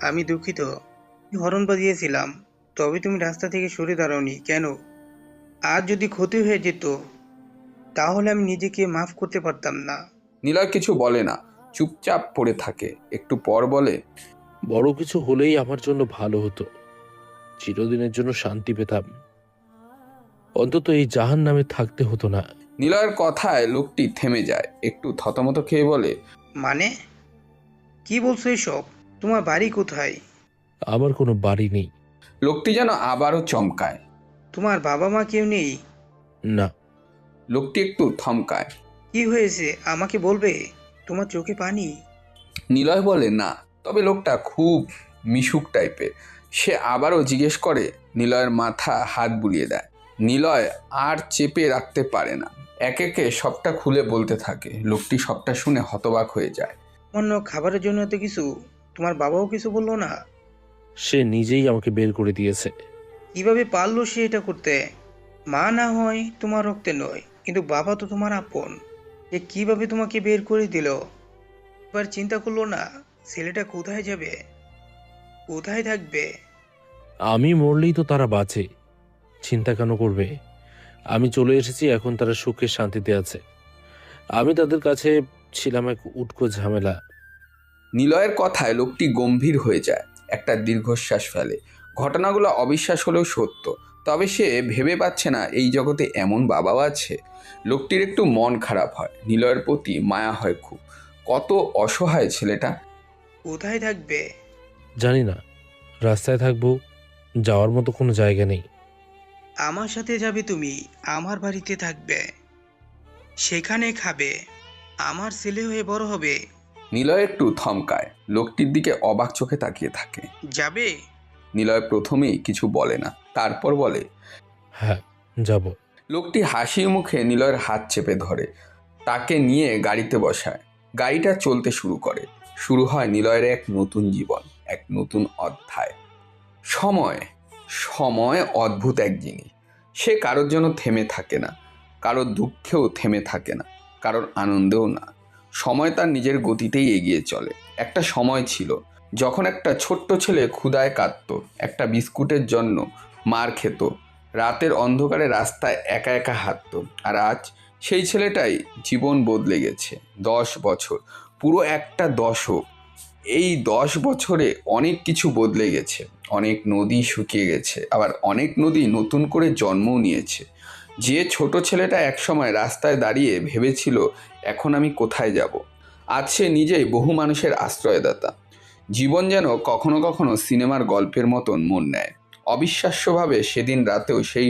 আমি দুঃখিত, হরণ বাজিয়েছিলাম, তবে তুমি রাস্তা থেকে সরে দাঁড়াওনি কেন? আর যদি ক্ষতি হয়ে যেত তাহলে আমি নিজেকে মাফ করতে পারতাম না। নিলয় কিছু বলে না, চুপচাপ পড়ে থাকে। একটু পর বলে, বড় কিছু হলেই আমার জন্য ভালো হতো। চিরদিনের জন্য শান্তি পেতাম। অন্তত এই জাহান নামে থাকতে হতো না। নিলয়ের কথায় লোকটি থেমে যায়, একটু থতমত খেয়ে বলে, মানে কি বলছো এসব? তোমার বাড়ি কোথায়? আমার কোনো বাড়ি নেই। লোকটি যেন আবারও চমকায়। তোমার বাবা মা কেউ নেই? না। লোকটি একটু থমকায়। কি হয়েছে আমাকে বলবে? তোমার চোখে পানি? নিলয় বলে, না। তবে লোকটা খুব মিশুক টাইপের। সে আবারও জিজ্ঞেস করে। নিলয়ের মাথা হাত বুলিয়ে দেয়। নিলয় আর চেপে রাখতে পারে না, একে একে সবটা খুলে বলতে থাকে। লোকটি সবটা শুনে হতবাক হয়ে যায়। অন্য খাবারের জন্য এত কিছু? তোমার বাবাও কিছু বললো না? সে নিজেই আমাকে বের করে দিয়েছে। কিভাবে পারলো সে এটা করতে? মা না হয় তোমার রক্তে নয়, কিন্তু বাবা তো তোমার আপন। এ কিভাবে তোমাকে বের করে দিল? এবার চিন্তা করলো না ছেলেটা কোথায় যাবে, কোথায় থাকবে? আমি মরলেই তো তারা বাঁচে, চিন্তা কেন করবে? আমি চলে এসেছি, এখন তারা সুখে শান্তিতে আছে। আমি তাদের কাছে ছিলাম এক উটকো ঝামেলা। নিলয়ের কথায় লোকটি গম্ভীর হয়ে যায়, একটা দীর্ঘশ্বাস ফেলে। ঘটনাগুলো অবিশ্বাস হলেও সত্য। তবে সে ভেবে পাচ্ছে না এই জগতে এমন বাবাও আছে। লোকটির একটু মন খারাপ হয়, নিলয়ের প্রতি মায়া হয় খুব। কত অসহায় ছেলেটা। কোথায় থাকবে? জানি না, রাস্তায় থাকবো, যাওয়ার মতো কোনো জায়গা নেই। আমার সাথে যাবে তুমি, আমার বাড়িতে থাকবে, সেখানে খাবে, আমার ছেলে হয়ে বড় হবে। নিলয় একটু থমকায়, লোকটির দিকে অবাক চোখে তাকিয়ে থাকে। যাবে? নিলয় প্রথমেই কিছু বলে না, তারপর বলে, হ্যাঁ, যাব। লোকটি হাসি মুখে নিলয়ের হাত চেপে ধরে, তাকে নিয়ে গাড়িতে বসায়। গাড়িটা চলতে শুরু করে। শুরু হয় নিলয়ের এক নতুন জীবন, এক নতুন অধ্যায়। সময় সময় অদ্ভুত এক জিনিস। সে কারোর জন্য থেমে থাকে না, কারোর দুঃখেও থেমে থাকে না, কারোর আনন্দেও না। সময় তার নিজের গতিতেই এগিয়ে চলে। একটা সময় ছিল যখন একটা ছোট্ট ছেলে ক্ষুধায় কাঁদতো, একটা বিস্কুটের জন্য মার খেত, রাতের অন্ধকারে রাস্তায় একা একা হাঁটত। আর আজ সেই ছেলেটাই জীবন বদলে গেছে। 10 বছর, পুরো একটা দশক। এই 10 বছরে অনেক কিছু বদলে গেছে। অনেক নদী শুকিয়ে গেছে, আবার অনেক নদী নতুন করে জন্মও নিয়েছে। যে ছোট ছেলেটা একসময় রাস্তায় দাঁড়িয়ে ভেবেছিল এখন আমি কোথায় যাব, আজ সে নিজেই বহু মানুষের আশ্রয়দাতা। জীবন যেন কখনো কখনো সিনেমার গল্পের মতন মন নেয়। অবিশ্বাস্যভাবে সেদিন রাতেও সেই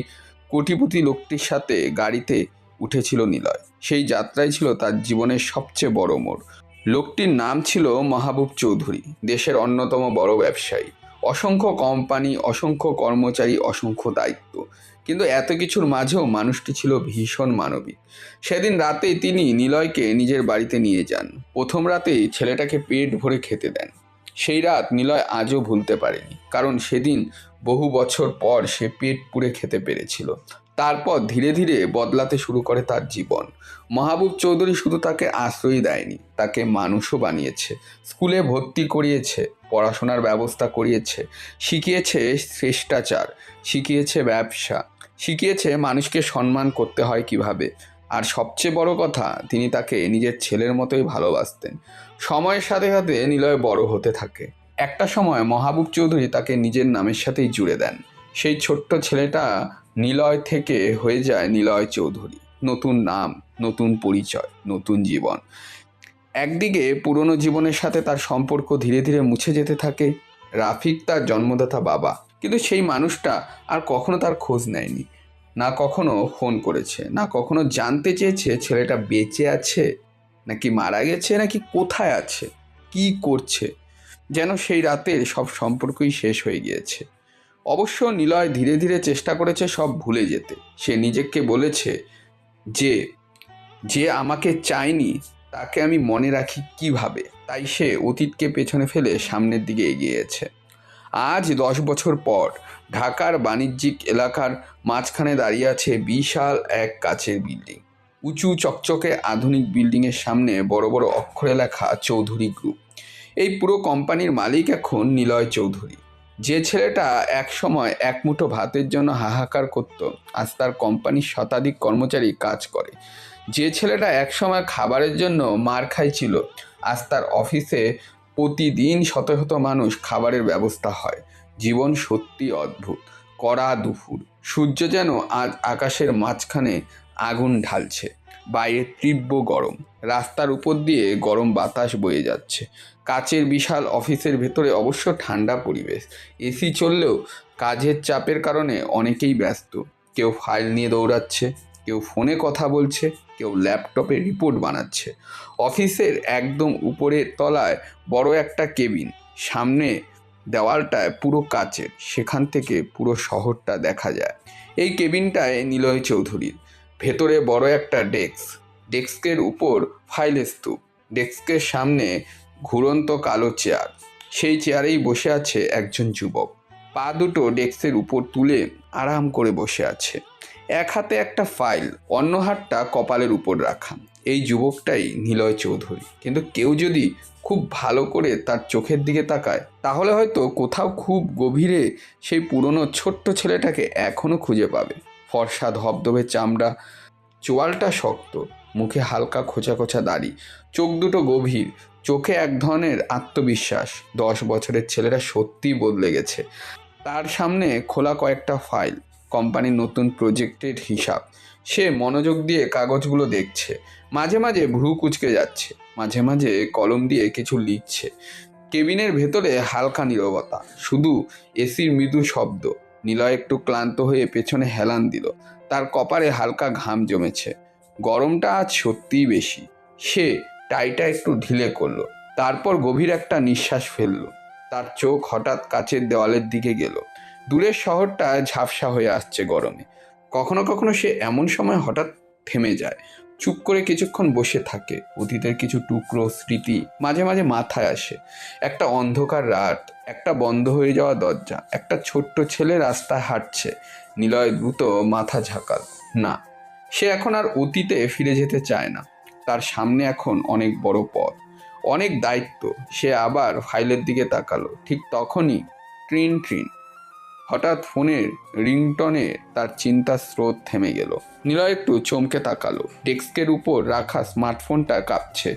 কোটিপতি লোকটির সাথে গাড়িতে উঠেছিল নিলয়। সেই যাত্রাই ছিল তার জীবনের সবচেয়ে বড় মোড়। লোকটির নাম ছিল মাহবুব চৌধুরী, দেশের অন্যতম বড় ব্যবসায়ী। অসংখ্য কোম্পানি, অসংখ্য কর্মচারী, অসংখ্য দায়িত্ব। কিন্তু এত কিছুর মাঝেও মানুষটি ছিল ভীষণ মানবিক। সেদিন রাতেই তিনি নিলয়কে নিজের বাড়িতে নিয়ে যান। প্রথম রাতেই ছেলেটাকে পেট ভরে খেতে দেন। সেই রাত নিলয় আজও ভুলতে পারেনি, কারণ সেদিন বহু বছর পর সে পেট পুড়ে খেতে পেরেছিল। তারপর ধীরে ধীরে বদলাতে শুরু করে তার জীবন। মাহবুব চৌধুরী শুধু তাকে আশ্রয় দেয়নি, তাকে মানুষও বানিয়েছে। স্কুলে ভর্তি করিয়েছে, পড়াশোনার ব্যবস্থা করিয়েছে, শিখিয়েছে শ্রেষ্টাচার, শিখিয়েছে ব্যবসা, শিখিয়েছে মানুষকে সম্মান করতে হয় কিভাবে। আর সবচেয়ে বড় কথা, তিনি তাকে নিজের ছেলের মতোই ভালোবাসতেন। সময়ের সাথে সাথে নিলয় বড় হতে থাকে। একটা সময় মাহবুব চৌধুরী তাকে নিজের নামের সাথেই জুড়ে দেন। সেই ছোট্ট ছেলেটা নিলয় থেকে হয়ে যায় নিলয় চৌধুরী। নতুন নাম, নতুন পরিচয়, নতুন জীবন। একদিকে পুরনো জীবনের সাথে তার সম্পর্ক ধীরে ধীরে মুছে যেতে থাকে। রাফিক তার জন্মদাতা বাবা, কিন্তু সেই মানুষটা আর কখনো তার খোঁজ নেয়নি। না কখনো ফোন করেছে, না কখনো জানতে চেয়েছে ছেলেটা বেঁচে আছে নাকি মারা গেছে, নাকি কোথায় আছে, কি করছে। যেন সেই রাতের সব সম্পর্কই শেষ হয়ে গিয়েছে। অবশ্য নিলয় ধীরে ধীরে চেষ্টা করেছে সব ভুলে যেতে। সে নিজেকে বলেছে যে যে আমাকে চায়নি তাকে আমি মনে রাখি কিভাবে। তাই সে অতীতকে পেছনে ফেলে সামনের দিকে এগিয়েছে। আজ 10 বছর পর ঢাকার বাণিজ্যিক এলাকার মাঝখানে দাঁড়িয়ে আছে বিশাল এক কাচের বিল্ডিং। উঁচু চকচকে আধুনিক বিল্ডিংয়ের সামনে বড় বড় অক্ষরে লেখা চৌধুরী গ্রুপ। এই পুরো কোম্পানির মালিক এখন নিলয় চৌধুরী। যে ছেলেটা এক সময় এক মুঠো ভাতের জন্য হাহাকার করত, আজ তার কোম্পানির শতাধিক কর্মচারী কাজ করে। যে ছেলেটা এক সময় খাবারের জন্য মার খাইছিল, আজ তার অফিসে প্রতিদিন শত শত মানুষ খাবারের ব্যবস্থা হয়। জীবন সত্যি অদ্ভুত। কড়া দুপুর, সূর্য যেন আজ আকাশের মাঝখানে আগুন ঢালছে। বাইরে তীব্র গরম, রাস্তার উপর দিয়ে গরম বাতাস বয়ে যাচ্ছে। কাচের বিশাল অফিসের ভেতরে অবশ্য ঠান্ডা পরিবেশ। এসি চললেও কাজের চাপের কারণে অনেকেই ব্যস্ত। কেউ ফাইল নিয়ে দৌড়াচ্ছে, কেউ ফোনে কথা বলছে, কেউ ল্যাপটপে রিপোর্ট বানাচ্ছে। অফিসের একদম উপরের তলায় বড় একটা কেবিন, সামনে দেওয়ালটায় পুরো কাচের, সেখান থেকে পুরো শহরটা দেখা যায়। এই কেবিনটায় নিলয় চৌধুরীর। ভেতরে বড় একটা ডেস্ক, ডেস্কের উপর ফাইলের স্তূপ, ডেস্কের সামনে ঘুরন্ত কালো চেয়ার। সেই চেয়ারেই বসে আছে একজন যুবক। পা দুটো ডেস্কের উপর তুলে আরাম করে বসে আছে। এক হাতে একটা ফাইল, অন্য হাতটা কপালের উপর রাখা। এই যুবকটাই নিলয় চৌধুরী। কিন্তু কেউ যদি খুব ভালো করে তার চোখের দিকে তাকায়, তাহলে হয়তো কোথাও খুব গভীরে সেই পুরনো ছোট্ট ছেলেটাকে এখনো খুঁজে পাবে। ফর্সা ধবধবে চামড়া, চোয়ালটা শক্ত, মুখে হালকা খোঁচা খোঁচা দাড়ি, চোখ দুটো গভীর, চোখে এক ধরনের আত্মবিশ্বাস। 10 বছরের ছেলেটা সত্যিই বদলে গেছে। তার সামনে খোলা কয়েকটা ফাইল, কোম্পানির নতুন প্রজেক্টের হিসাব। সে মনোযোগ দিয়ে কাগজগুলো দেখছে, মাঝে মাঝে ভ্রু কুঁচকে যাচ্ছে, মাঝে মাঝে কলম দিয়ে কিছু লিখছে। কেবিনের ভেতরে হালকা নীরবতা, শুধু এসির মৃদু শব্দ। নিলয় একটু ক্লান্ত হয়ে পেছনে হেলান দিল। তার কপালে হালকা ঘাম জমেছে। গরমটা আজ সত্যিই বেশি। সে টাইটা একটু ঢিলে করলো, তারপর গভীর একটা নিঃশ্বাস ফেলল। তার চোখ হঠাৎ কাচের দেওয়ালের দিকে গেল। দূরের শহরটা ঝাপসা হয়ে আসছে গরমে। কখনো কখনো সে এমন সময় হঠাৎ থেমে যায়, চুপ করে কিছুক্ষণ বসে থাকে। অতীতের কিছু টুকরো স্মৃতি মাঝে মাঝে মাথায় আসে। একটা অন্ধকার রাত, একটা বন্ধ হয়ে যাওয়া দরজা, একটা ছোট্ট ছেলে রাস্তায় হাঁটছে। নিলয় দ্রুত মাথা ঝাঁকাল। না, সে এখন আর অতীতে ফিরে যেতে চায় না। তার সামনে এখন অনেক বড় পথ, অনেক দায়িত্ব। সে আবার ফাইলের দিকে তাকালো। ঠিক তখনই ট্রিন ট্রিন। হঠাৎ ফোনের রিংটনে তার চিন্তার স্রোত থেমে গেল। নিলয় একটু চমকে তাকালো। ডেস্কের উপর রাখা স্মার্টফোনটা কাঁপছে।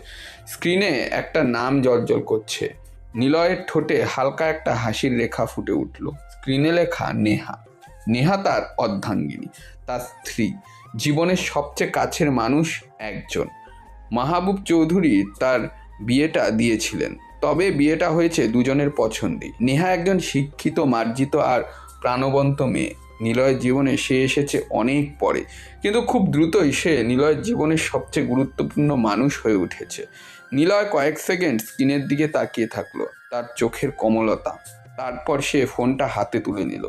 স্ক্রিনে একটা নাম জ্বলজ্বল করছে। নিলয়ের ঠোঁটে হালকা একটা হাসির রেখা ফুটে উঠল। স্ক্রিনে লেখা নেহা। নেহা তার অর্ধাঙ্গিনী, তার স্ত্রী, জীবনের সবচেয়ে কাছের মানুষ একজন। মাহবুব চৌধুরী তার বিয়েটা দিয়েছিলেন, তবে বিয়েটা হয়েছে দুজনের পছন্দেই। নেহা একজন শিক্ষিত, মার্জিত আর প্রাণবন্ত মেয়ে। নিলয়ের জীবনে সে এসেছে অনেক পরে, কিন্তু খুব দ্রুতই সে নিলয়ের জীবনের সবচেয়ে গুরুত্বপূর্ণ মানুষ হয়ে উঠেছে। নিলয় কয়েক সেকেন্ড স্ক্রিনের দিকে তাকিয়ে থাকলো, তার চোখের কোমলতা। তারপর সে ফোনটা হাতে তুলে নিল,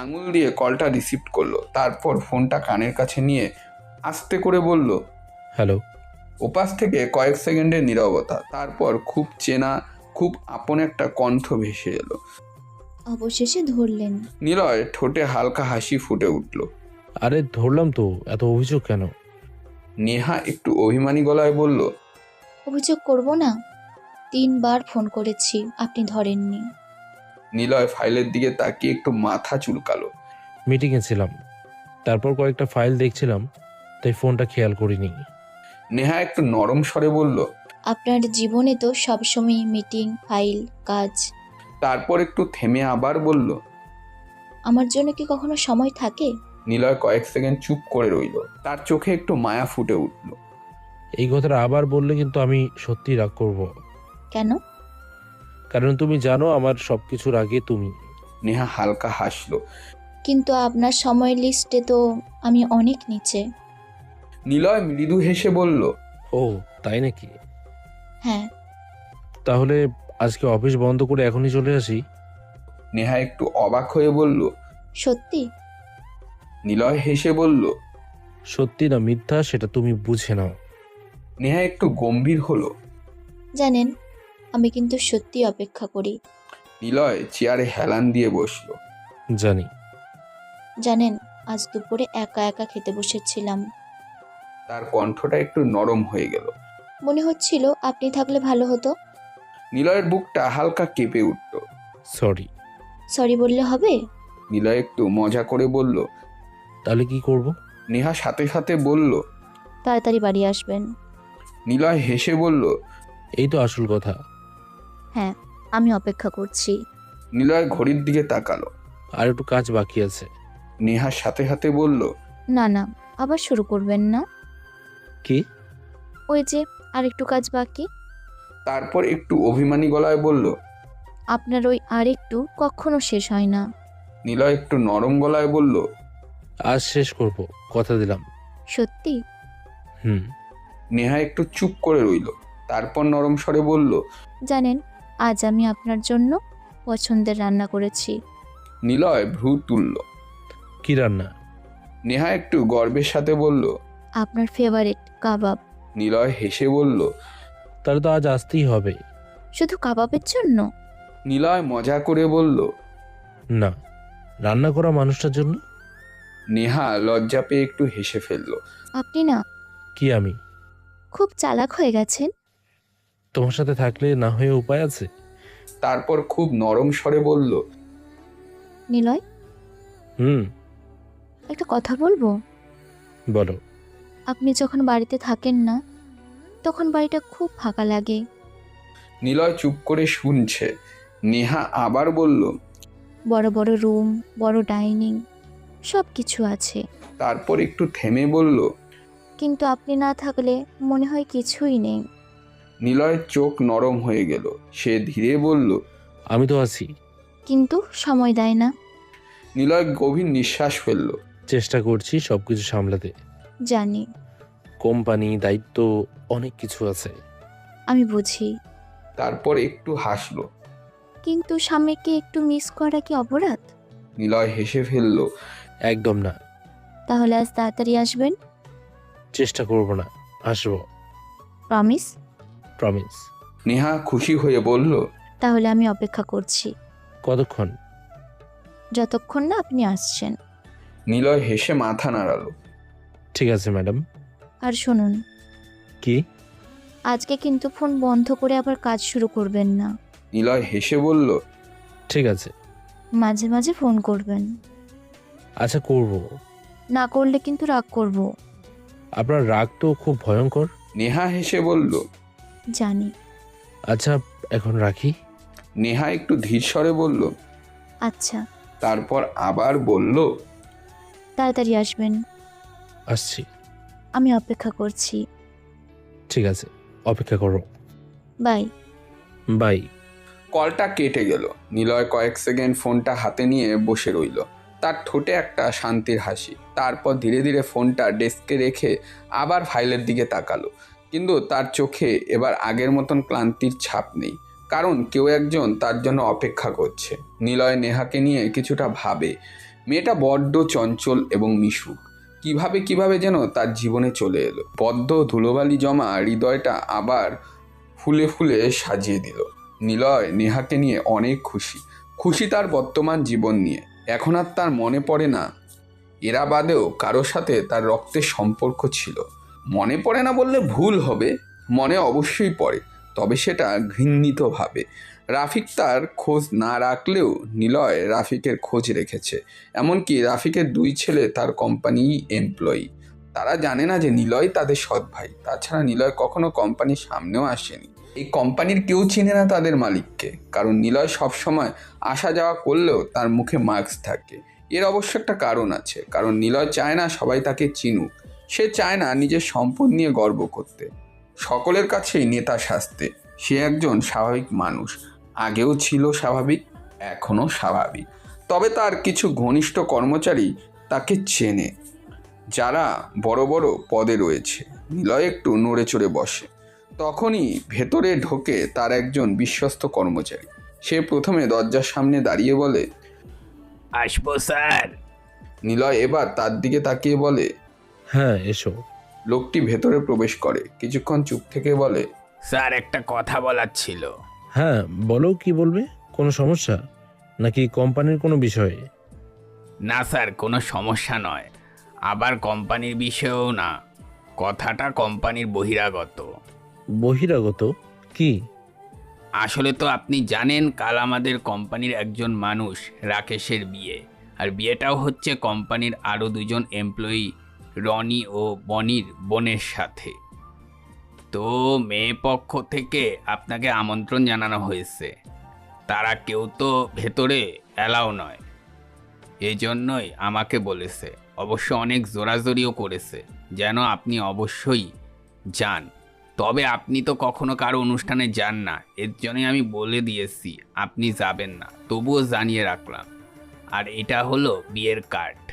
আঙুল দিয়ে কলটা রিসিভ করলো। তারপর ফোনটা কানের কাছে নিয়ে আস্তে করে বলল, হ্যালো। ওপাশ থেকে কয়েক সেকেন্ডের নীরবতা। তারপর খুব চেনা, খুব আপন একটা কণ্ঠ ভেসে এলো। অবশেষে ধরলেন। নিলয় ঠোঁটে হালকা হাসি ফুটে উঠল। আরে ধরলাম তো, এত অভিযোগ কেন? নেহা একটু অভিমানী গলায় বলল, অভিযোগ করব না? 3 বার ফোন করেছি, আপনি ধরেননি। নিলয় ফাইলের দিকে তাকিয়ে একটু মাথা চুলকালো। মিটিংয়ে ছিলাম, তারপর কয়েকটা ফাইল দেখছিলাম, তাই ফোনটা খেয়াল করিনি। নেহা একটু নরম স্বরে বলল, আপনার জীবনে তো সবসময় মিটিং, ফাইল, কাজ। তারপর একটু থেমে আবার বলল। আমার জন্য কি কখনো সময় থাকে? নিলয় কয়েক সেকেন্ড চুপ করে রইল। তার চোখে একটু মায়া ফুটে উঠল। এই কথাটা আবার বললে কিন্তু আমি সত্যি রাগ করব, কেন? কারণ তুমি জানো আমার সবকিছুর আগে তুমি। নেহা হালকা হাসলো। কিন্তু আপনার সময় লিস্টে তো আমি অনেক নিচে। নিলয় মৃদু হেসে বলল, ও তাই নাকি? হ্যাঁ। তাহলে আজকে অফিস বন্ধ করে এখনই চলে আসি। নেহা একটু অবাক হয়ে বলল। সত্যি? নিলয় হেসে বলল। সত্যি না মিথ্যা সেটা তুমি বুঝে নাও। নেহা একটু গম্ভীর হলো। জানেন, আমি কিন্তু সত্যি অপেক্ষা করি। নিলয় চেয়ারে হেলান দিয়ে বসলো। জানি। জানেন, আজ দুপুরে একা একা খেতে বসেছিলাম। তার কণ্ঠটা একটু নরম হয়ে গেল। মনে হচ্ছিল আপনি থাকলে ভালো হতো। নিলয়ের বুকটা হালকা কেঁপে উঠল। সরি। সরি বললে হবে? নিলয় একটু মজা করে বলল। তাহলে কি করব? নেহা সাথে সাথে বলল। তাড়াতাড়ি বাড়ি আসবেন। নিলয় হেসে বলল। এই তো আসল কথা। হ্যাঁ, আমি অপেক্ষা করছি। নিলয় ঘড়ির দিকে তাকালো। আর একটু কাজ বাকি আছে। নেহার সাথে সাথে বলল। না না, আবার শুরু করবেন না। কি? ওই যে আরেকটু কাজ বাকি। তারপর একটু অভিমানী গলায় বলল। আপনার ওই আরেকটু কখনো শেষ হয় না। নিলয় একটু নরম গলায় বলল। আজ শেষ করব, কথা দিলাম। সত্যি? হুম। নেহা একটু চুপ করে রইল। তারপর নরম স্বরে বলল। জানেন, আজ আমি আপনার জন্য পছন্দের রান্না করেছি। নিলয় ভ্রু তুলল। কি রান্না? নেহা একটু গর্বের সাথে বলল। আপনার ফেভারিট কাবাব। নিলয় হেসে বলল। তাহলে তো আজ আসতেই হবে। শুধু কাবাবের জন্য? নিলয় মজা করে বলল। না, রান্না করা মানুষটার জন্য। নেহা লজ্জা পেয়ে একটু হেসে ফেলল। আপনি না কি আমি? খুব চালাক হয়ে গেছেন। তোমার সাথে থাকলে না হয়ে উপায় আছে? তারপর খুব নরম স্বরে বলল। নিলয়, হুম। একটা কথা বলবো? বলো। আপনি যখন বাড়িতে থাকেন না, তখন বাড়িটা খুব ফাঁকা লাগে। নিলয় চুপ করে শুনছে। নেহা আবার বলল। বড় বড় রুম, বড় ডাইনিং, সব কিছু আছে। তারপর একটু থেমে বলল। কিন্তু আপনি না থাকলে মনে হয় কিছুই নেই। নিলয়ের চোখ নরম হয়ে গেল। সে ধীরে বলল। আমি তো আছি। কিন্তু সময় দেয় না। নিলয় গভীর নিঃশ্বাস ফেলল। চেষ্টা করছি সবকিছু সামলাতে। জানি। কোম্পানি, দায়িত্ব, অনেক কিছু আছে। আমি বুঝি। তারপর একটু হাসলো। কিন্তু স্বামীকে একটু মিস করা কি অপরাধ? নিলয় হেসে ফেলল। একদম না। তাহলে আজ তাড়াতাড়ি আসবেন? চেষ্টা করব না, আসবো। প্রমিস? প্রমিস। নেহা খুশি হয়ে বলল, তাহলে আমি অপেক্ষা করছি, কতক্ষণ? যতক্ষণ না আপনি আসছেন। নিলয় হেসে মাথা নাড়ালো। ঠিক আছে ম্যাডাম। আর শুনুন, কি? আজকে কিন্তু ফোন বন্ধ করে আবার কাজ শুরু করবেন না। নিলয় হেসে বলল, ঠিক আছে। মাঝে মাঝে ফোন করবেন। আচ্ছা, করব। না করলে কিন্তু রাগ করব। আপনার রাগ তো খুব ভয়ঙ্কর। নেহা হেসে বলল। জানি। আচ্ছা, এখন রাখি। নেহা একটু ধীর স্বরে বলল। আচ্ছা, তারপর আবার বলল, তাড়াতাড়ি আসবেন, আসছি। আমি অপেক্ষা করছি। ঠিক আছে, অপেক্ষা করো। বাই। বাই। কলটা কেটে গেল। নিলয় কয়েক সেকেন্ড ফোনটা হাতে নিয়ে বসে রইল। তার ঠোঁটে একটা শান্তির হাসি। তারপর ধীরে ধীরে ফোনটা ডেস্কে রেখে আবার ফাইলের দিকে তাকালো। কিন্তু তার চোখে এবার আগের মতন ক্লান্তির ছাপ নেই, কারণ কেউ একজন তার জন্য অপেক্ষা করছে। নিলয় নেহাকে নিয়ে কিছুটা ভাবে। মেয়েটা বড্ড চঞ্চল এবং মিশুক। কিভাবে যেন তার জীবনে চলে এলো। বদ্ধ ধুলোবালি জমা হৃদয়টা আবার ফুলে ফুলে সাজিয়ে দিল। নিলয় নেহাকে নিয়ে অনেক খুশি তার বর্তমান জীবন নিয়ে। এখন আর তার মনে পড়ে না এরা বাদেও কারোর সাথে তার রক্তের সম্পর্ক ছিল। মনে পড়ে না বললে ভুল হবে, মনে অবশ্যই পড়ে, তবে সেটা ঘৃণিতভাবে। রাফিক তার খোঁজ না রাখলেও নিলয় রাফিকের খোঁজ রেখেছে। এমনকি রাফিকের 2 ছেলে তার কোম্পানি এমপ্লয়ি। তারা জানে না যে নিলয় তাদের সৎ ভাই। তাছাড়া নিলয় কখনো কোম্পানির সামনেও আসেনি। এই কোম্পানির কেউ চিনে না তাদের মালিককে, কারণ নিলয় সবসময় আসা যাওয়া করলেও তার মুখে মাস্ক থাকে। এর অবশ্য একটা কারণ আছে, কারণ নিলয় চায় না সবাই তাকে চিনুক। সে চায় না নিজের সম্পদ নিয়ে গর্ব করতে, সকলের কাছেই নেতা সাজতে। সে একজন স্বাভাবিক মানুষ, আগেও ছিল স্বাভাবিক, এখনও স্বাভাবিক। তবে তার কিছু ঘনিষ্ঠ কর্মচারী তাকে চেনে, যারা বড় বড় পদে রয়েছে। নিলয় একটু নড়ে চড়ে বসে। তখনই ভেতরে ঢোকে তার একজন বিশ্বস্ত কর্মচারী। সে প্রথমে দরজার সামনে দাঁড়িয়ে বলে, আসবো স্যার? নিলয় এবার তার দিকে তাকিয়ে বলে, হ্যাঁ, এসো। লোকটি ভেতরে প্রবেশ করে, কিছুক্ষণ চুপ থেকে বলে, স্যার, একটা কথা বলার ছিল। হ্যাঁ, বলো, কি বলবে? কোনো সমস্যা নাকি কোম্পানির কোনো বিষয়ে? না স্যার, কোনো সমস্যা নয়, আবার কোম্পানির বিষয়েও না। কথাটা কোম্পানির বহিরাগত। বহিরাগত? কি? আসলে তো আপনি জানেন, কাল আমাদের কোম্পানির একজন মানুষ রাকেশের বিয়ে, আর বিয়েটাও হচ্ছে কোম্পানির আরও 2জন এমপ্লয়ি, রনি ও বনির বোনের সাথে। তো মেয়ে পক্ষ থেকে আপনাকে আমন্ত্রণ জানানো হয়েছে। তারা কেউ তো ভেতরে অ্যালাও নয়, এই জন্যই আমাকে বলেছে। অবশ্য অনেক জোরাজোরিও করেছে যেন আপনি অবশ্যই যান। তবে আপনি তো কখনো কারো অনুষ্ঠানে যান না, এর জন্যই আমি বলে দিয়েছি আপনি যাবেন না, তবুও জানিয়ে রাখলাম। আর এটা হলো বিয়ের কার্ড।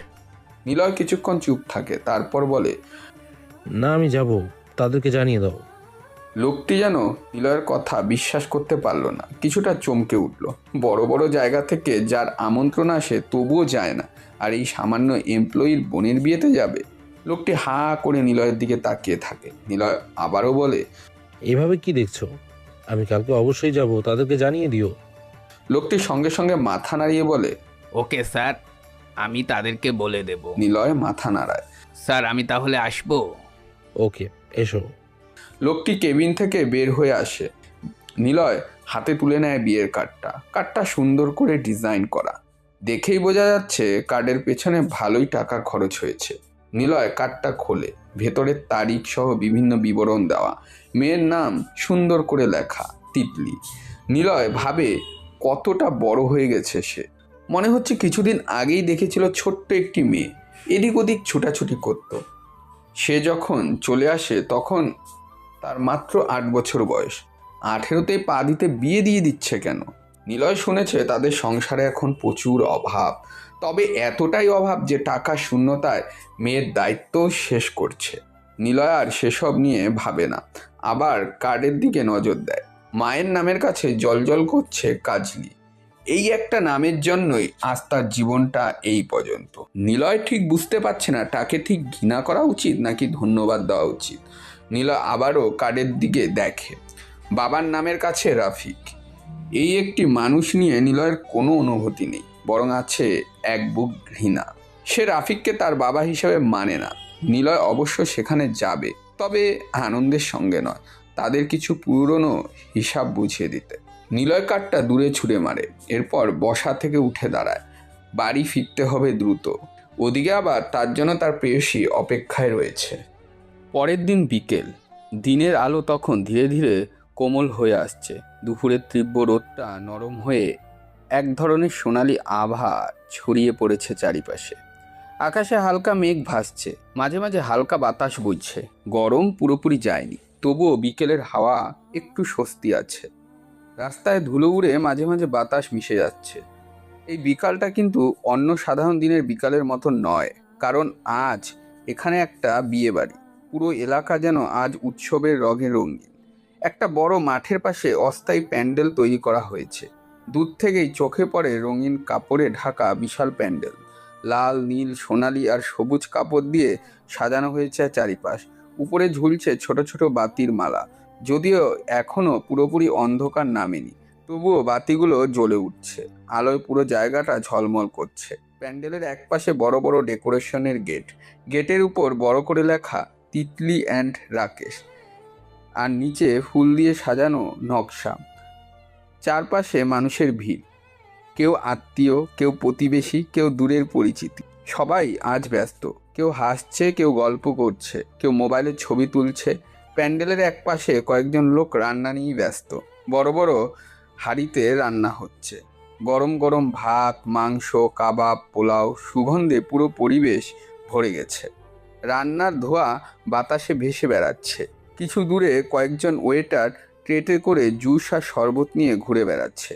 নিলয় কিছুক্ষণ চুপ থাকে, তারপর বলে, না, আমি যাব, তাদেরকে জানিয়ে দাও। লোকটি যেন নিলয়ের কথা বিশ্বাস করতে পারল না, কিছুটা চমকে উঠল। বড় বড় জায়গা থেকে যার আমন্ত্রণ আসে তবুও যায় না, আর এই সামান্য এমপ্লয়ির বোনের বিয়েতে যাবে? লোকটি হা করে নিলয়ের দিকে তাকিয়ে থাকে। নিলয় আবারও বলে, এভাবে কি দেখছো? আমি কালকে অবশ্যই যাব, তাদেরকে জানিয়ে দিও। লোকটি সঙ্গে সঙ্গে মাথা নাড়িয়ে বলে, ওকে স্যার, আমি তাদেরকে বলে দেব। নিলয় মাথা নাড়ায়। স্যার, আমি তাহলে আসবো? ওকে, এসো। লোকটি কেবিন থেকে বের হয়ে আসে। নিলয় হাতে তুলে নেয় বিয়ের কার্ডটা সুন্দর করে ডিজাইন করা। দেখেই বোঝা যাচ্ছে কার্ডের পেছনে ভালোই টাকা খরচ হয়েছে। নিলয় কার্ডটা খোলে, ভেতরের তারিখ সহ বিভিন্ন বিবরণ দেওয়া। মেয়ের নাম সুন্দর করে লেখা, তিতলি। নিলয় ভাবে কতটা বড় হয়ে গেছে সে। মনে হচ্ছে কিছুদিন আগেই দেখেছিল ছোট্ট একটি মেয়ে, এদিক ওদিক ছুটাছুটি করত। সে যখন চলে আসে তখন তার মাত্র 8 বছর বয়স। 18তেই পা দিতে বিয়ে দিয়ে দিচ্ছে কেন? নিলয় শুনেছে তাদের সংসারে এখন প্রচুর অভাব, তবে এতটাই অভাব যে টাকা শূন্যতায় মেয়ের দায়িত্ব শেষ করছে। নিলয় আর সেসব নিয়ে ভাবে না, আবার কার্ডের দিকে নজর দেয়। মায়ের নামের কাছে জলজল করছে কাজলি। এই একটা নামের জন্যই আজ তার জীবনটা এই পর্যন্ত। নিলয় ঠিক বুঝতে পারছে না তাকে ঠিক ঘৃণা করা উচিত নাকি ধন্যবাদ দেওয়া উচিত। নিলয় আবারও কার্ডের দিকে দেখে, বাবার নামের কাছে রাফিক। এই একটি মানুষ নিয়ে নিলয়ের কোনো অনুভূতি নেই, বরং আছে এক বুক ঘৃণা। সে রাফিককে তার বাবা হিসেবে মানে না। নিলয় অবশ্য সেখানে যাবে, তবে আনন্দের সঙ্গে নয়, তাদের কিছু পুরনো হিসাব বুঝিয়ে দিতে। নিলয় কার্ডটা দূরে ছুঁড়ে মারে, এরপর বসা থেকে উঠে দাঁড়ায়। বাড়ি ফিরতে হবে দ্রুত, ওদিকে আবার তার জন্য তার প্রেয়সী অপেক্ষায় রয়েছে। পরের দিন বিকেল, দিনের আলো তখন ধীরে ধীরে কোমল হয়ে আসছে। দুপুরের তীব্র রোদটা নরম হয়ে এক ধরনের সোনালি আভা ছড়িয়ে পড়েছে চারিপাশে। আকাশে হালকা মেঘ ভাসছে, মাঝে মাঝে হালকা বাতাস বইছে। গরম পুরোপুরি যায়নি, তবুও বিকেলের হাওয়া একটু স্বস্তি আছে। রাস্তায় ধুলো উড়ে মাঝে মাঝে বাতাস মিশে যাচ্ছে। এই বিকালটা কিন্তু অন্য সাধারণ দিনের বিকালের মতো নয়, কারণ আজ এখানে একটা বিয়ে বাড়ি। পুরো এলাকা যেন আজ উৎসবের রঙে রঙিন। একটা বড় মাঠের পাশে অস্থায়ী প্যান্ডেল তৈরি করা হয়েছে। দূর থেকেই চোখে পড়ে রঙিন কাপড়ে ঢাকা বিশাল প্যান্ডেল। লাল, নীল, সোনালি আর সবুজ কাপড় দিয়ে সাজানো হয়েছে চারিপাশ। উপরে ঝুলছে ছোট ছোট বাতির মালা। যদিও এখনও পুরোপুরি অন্ধকার নামেনি, তবুও বাতিগুলো জ্বলে উঠছে, আলোয় পুরো জায়গাটা ঝলমল করছে। প্যান্ডেলের একপাশে বড় বড় ডেকোরেশনের গেট, গেটের উপর বড় করে লেখা তিতলি অ্যান্ড রাকেশ, আর নিচে ফুল দিয়ে সাজানো নকশা। চারপাশে মানুষের ভিড়, কেউ আত্মীয়, কেউ প্রতিবেশী, কেউ দূরের পরিচিতি। সবাই আজ ব্যস্ত, কেউ হাসছে, কেউ গল্প করছে, কেউ মোবাইলে ছবি তুলছে। প্যান্ডেলের একপাশে কয়েকজন লোক রান্না নিয়েই ব্যস্ত। বড় বড় হাঁড়িতে রান্না হচ্ছে, গরম গরম ভাত, মাংস, কাবাব, পোলাও, সুগন্ধে পুরো পরিবেশ ভরে গেছে। রান্নার ধোঁয়া বাতাসে ভেসে বেড়াচ্ছে। কিছু দূরে কয়েকজন ওয়েটার ট্রেতে করে জুস আর শরবত নিয়ে ঘুরে বেড়াচ্ছে।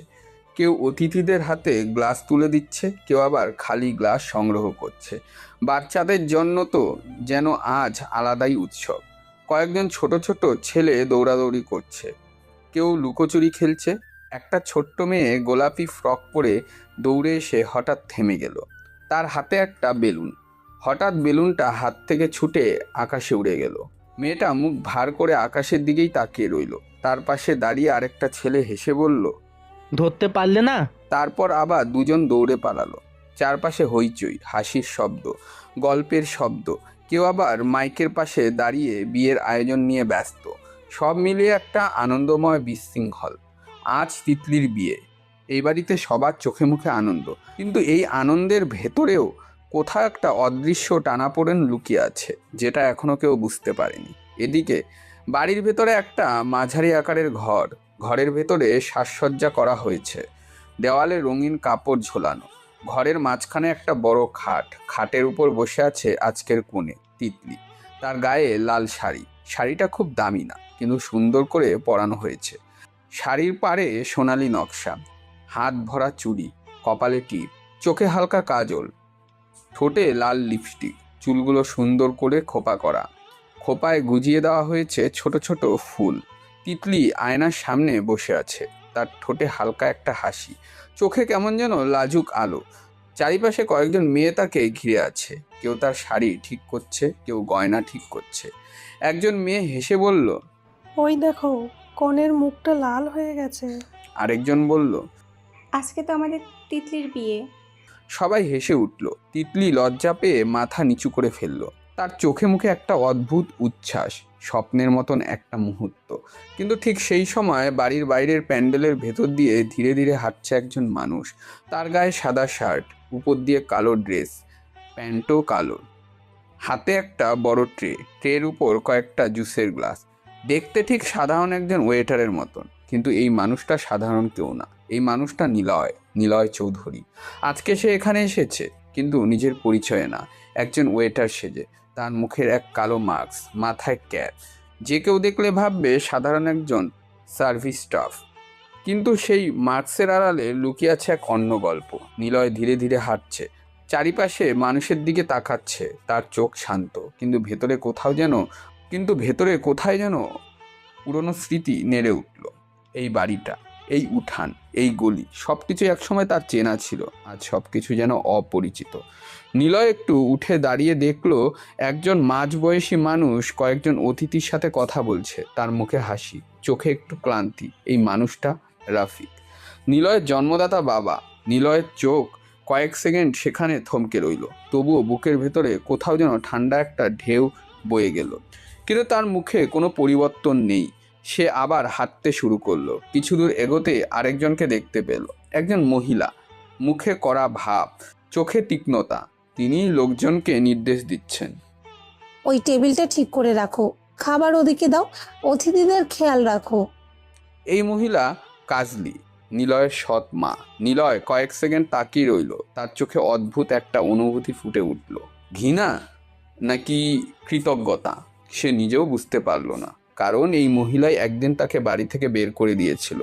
কেউ অতিথিদের হাতে গ্লাস তুলে দিচ্ছে, কেউ আবার খালি গ্লাস সংগ্রহ করছে। বাচ্চাদের জন্য তো যেন আজ আলাদাই উৎসব। কয়েকজন ছোট ছোট ছেলে দৌড়াদৌড়ি করছে, কেউ লুকোচুরি খেলছে। একটা ছোট্ট মেয়ে গোলাপি ফ্রক পরে দৌড়ে এসে হঠাৎ থেমে গেল। তার হাতে একটা বেলুন। হঠাৎ বেলুনটা হাত থেকে ছুটে আকাশে উড়ে গেল। মেয়েটা মুখ ভার করে আকাশের দিকেই তাকিয়ে রইল। তার পাশে দাঁড়িয়ে আরেকটা ছেলে হেসে বলল, ধরতে পারলে না? তারপর আবার দুজন দৌড়ে পালালো। চারপাশে হইচই, হাসির শব্দ, গল্পের শব্দ। কেউ আবার মাইকের পাশে দাঁড়িয়ে বিয়ের আয়োজন নিয়ে ব্যস্ত। সব মিলিয়ে একটা আনন্দময় বিশৃঙ্খল। আজ তিতলির বিয়ে। এই বাড়িতে সবার চোখে মুখে আনন্দ, কিন্তু এই আনন্দের ভেতরেও কোথাও একটা অদৃশ্য টানাপোড়েন লুকিয়ে আছে, যেটা এখনো কেউ বুঝতে পারেনি। এদিকে বাড়ির ভেতরে একটা মাঝারি আকারের ঘর। ঘরের ভেতরে সাজসজ্জা করা হয়েছে, দেওয়ালে রঙিন কাপড় ঝোলানো। ঘরের মাঝখানে একটা বড় খাট, খাটের উপর বসে আছে আজকের কনে তিতলি। তার গায়ে লাল শাড়ি। শাড়িটা খুব দামি না, কিন্তু সুন্দর করে পরানো হয়েছে। শাড়ির পাড়ে সোনালি নকশা, হাত ভরা চুড়ি, কপালে টিপ, চোখে হালকা কাজল, ঠোঁটে লাল লিপস্টিক, চুলগুলো সুন্দর করে খোপা করা। খোপায় গুজিয়ে দেওয়া হয়েছে ছোট ছোট ফুল। তিতলি আয়নার সামনে বসে আছে, তার ঠোঁটে হালকা একটা হাসি, চোখে কেমন যেন লাজুক আলো। চারিপাশে কয়েকজন মেয়ে তাকে ঘিরে আছে, কেউ তার শাড়ি ঠিক করছে, কেউ গয়না ঠিক করছে। একজন মেয়ে হেসে বলল, ওই দেখো, কনের মুখটা লাল হয়ে গেছে। আরেকজন বলল, আজকে তো আমাদের তিতলির বিয়ে। সবাই হেসে উঠল। তিতলি লজ্জা পেয়ে মাথা নিচু করে ফেলল। তার চোখে মুখে একটা অদ্ভুত উচ্ছ্বাস, স্বপ্নের মতন একটা মুহূর্ত। কিন্তু ঠিক সেই সময় বাড়ির বাইরের প্যান্ডেলের ভেতর দিয়ে ধীরে ধীরে হাঁটছে একজন মানুষ। তার গায়ে সাদা শার্ট, উপর দিয়ে কালো ড্রেস, প্যান্টও কালো। হাতে একটা বড় ট্রে, ট্রের উপর কয়েকটা জুসের গ্লাস। দেখতে ঠিক সাধারণ একজন ওয়েটারের মতন, কিন্তু এই মানুষটা সাধারণ কেউ না। এই মানুষটা নিলয় চৌধুরী। আজকে সে এখানে এসেছে, কিন্তু নিজের পরিচয়ে না, একজন ওয়েটার সেজে। তার মুখের এক কালো মাস্ক, মাথায় ক্যাপ। যে কেউ দেখলে ভাববে সাধারণ একজন সার্ভিস স্টাফ, কিন্তু সেই মাস্কের আড়ালে লুকিয়ে আছে এক অন্য গল্প। নিলয় ধীরে ধীরে হাঁটছে, চারিপাশে মানুষের দিকে তাকাচ্ছে। তার চোখ শান্ত, কিন্তু ভেতরে কোথায় যেন পুরনো স্মৃতি নেড়ে উঠল। এই বাড়িটা, এই উঠান, এই গলি সব কিছু একসময় তার চেনা ছিল, আজ সব কিছু যেন অপরিচিত। নিলয় একটু উঠে দাঁড়িয়ে দেখলো একজন মাঝবয়সী মানুষ কয়েকজন অতিথির সাথে কথা বলছে। তার মুখে হাসি, চোখে একটু ক্লান্তি। এই মানুষটা রাফিক, নিলয়ের জন্মদাতা বাবা। নিলয়ের চোখ কয়েক সেকেন্ড সেখানে থমকে রইল, তবুও বুকের ভেতরে কোথাও যেন ঠান্ডা একটা ঢেউ বয়ে গেল। কিন্তু তার মুখে কোনো পরিবর্তন নেই। সে আবার হাঁটতে শুরু করলো। কিছু দূর এগোতে আরেকজনকে দেখতে পেল, একজন মহিলা, মুখে কড়া ভাব, চোখে তীক্ষ্ণতা। তিনি লোকজনকে নির্দেশ দিচ্ছেন। ওই টেবিলটা ঠিক করে রাখো, খাবার ওদিকে দাও, অতিথিদের খেয়াল রাখো। এই মহিলা কাজলি, নিলয়ের সৎ মা। নিলয় কয়েক সেকেন্ড তাকিয়ে রইল। তার চোখে অদ্ভুত একটা অনুভূতি ফুটে উঠল, ঘৃণা নাকি কৃতজ্ঞতা সে নিজেও বুঝতে পারল না। কারণ এই মহিলাই একদিন তাকে বাড়ি থেকে বের করে দিয়েছিল,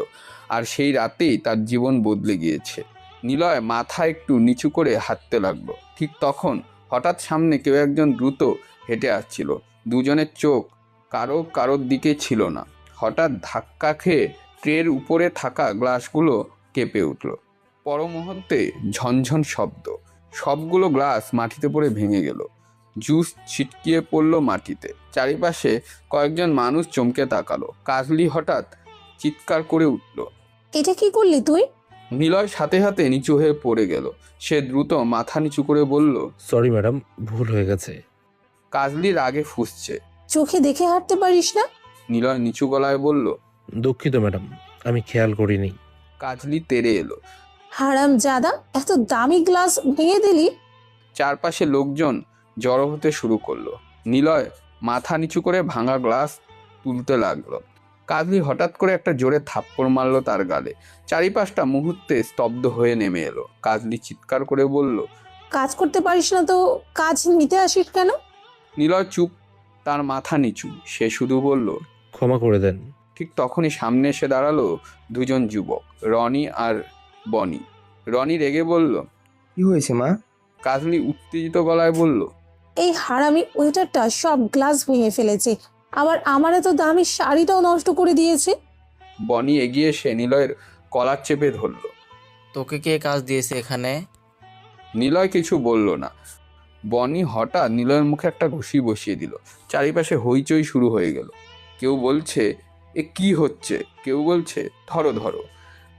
আর সেই রাতেই তার জীবন বদলে গিয়েছে। নিলয় মাথা একটু নিচু করে হাঁটতে লাগলো। ঠিক তখন হঠাৎ সামনে কেউ একজন দ্রুত হেঁটে আসছিল। দুজনের চোখ কারোর দিকে ছিল না। হঠাৎ ধাক্কা খেয়ে ট্রের উপরে থাকা গ্লাসগুলো কেঁপে উঠল। পর মুহূর্তে ঝনঝন শব্দ, সবগুলো গ্লাস মাটিতে পড়ে ভেঙে গেল। জুস ছিটকিয়ে পড়ল মাটিতে। চারিপাশে কয়েকজন মানুষ চমকে তাকালো। কাজলি হঠাৎ চিৎকার করে উঠল। এটা কি করলি তুই? নিলয় সাথে সাথে নিচু হয়ে পড়ে গেল। সে দ্রুত মাথা নিচু করে বলল, সরি ম্যাডাম, ভুল হয়ে গেছে। কাজলি রাগে ফুঁসছে। চোখে দেখে হাঁটতে পারিস না? নিলয় নিচু গলায় বলল, দুঃখিত ম্যাডাম, আমি খেয়াল করিনি। কাজলি তেড়ে এলো। হারাম জাদা, এত দামি গ্লাস ভেঙে দিলি? চারপাশে লোকজন জড়ো হতে শুরু করলো। নিলয় মাথা নিচু করে ভাঙা গ্লাস তুলতে লাগলো। কাজলি হঠাৎ করে একটা জোরে থাপ্পড় মারলো তার গালে। চারিপাশটা মুহূর্তে স্তব্ধ হয়ে নেমে এলো। কাজলি চিৎকার করে বলল, কাজ করতে পারিস না তো কাজ নিতে আসিস কেন? নিলয় চুপ, তার মাথা নিচু। সে শুধু বলল, ক্ষমা করে দেন। ঠিক তখনই সামনে এসে দাঁড়ালো দুজন যুবক, রনি আর বনি। রনি রেগে বলল, কি হয়েছে মা? কাজলি উত্তেজিত গলায় বলল, এই হারামি ওয়েটারটা সব গ্লাস ভেঙে ফেলেছে, আবার আমার এত দামি শাড়িটাও নষ্ট করে দিয়েছে। বনি এগিয়ে এসে নিলয়ের কলার চেপে ধরল। তোকে কে কাজ দিয়েছে এখানে? নিলয় কিছু বলল না। বনি হঠাৎ নিলয়ের মুখে একটা ঘুষি বসিয়ে দিল। চারিপাশে হইচই শুরু হয়ে গেল। কেউ বলছে, এ কি হচ্ছে? কেউ বলছে, ধরো ধরো।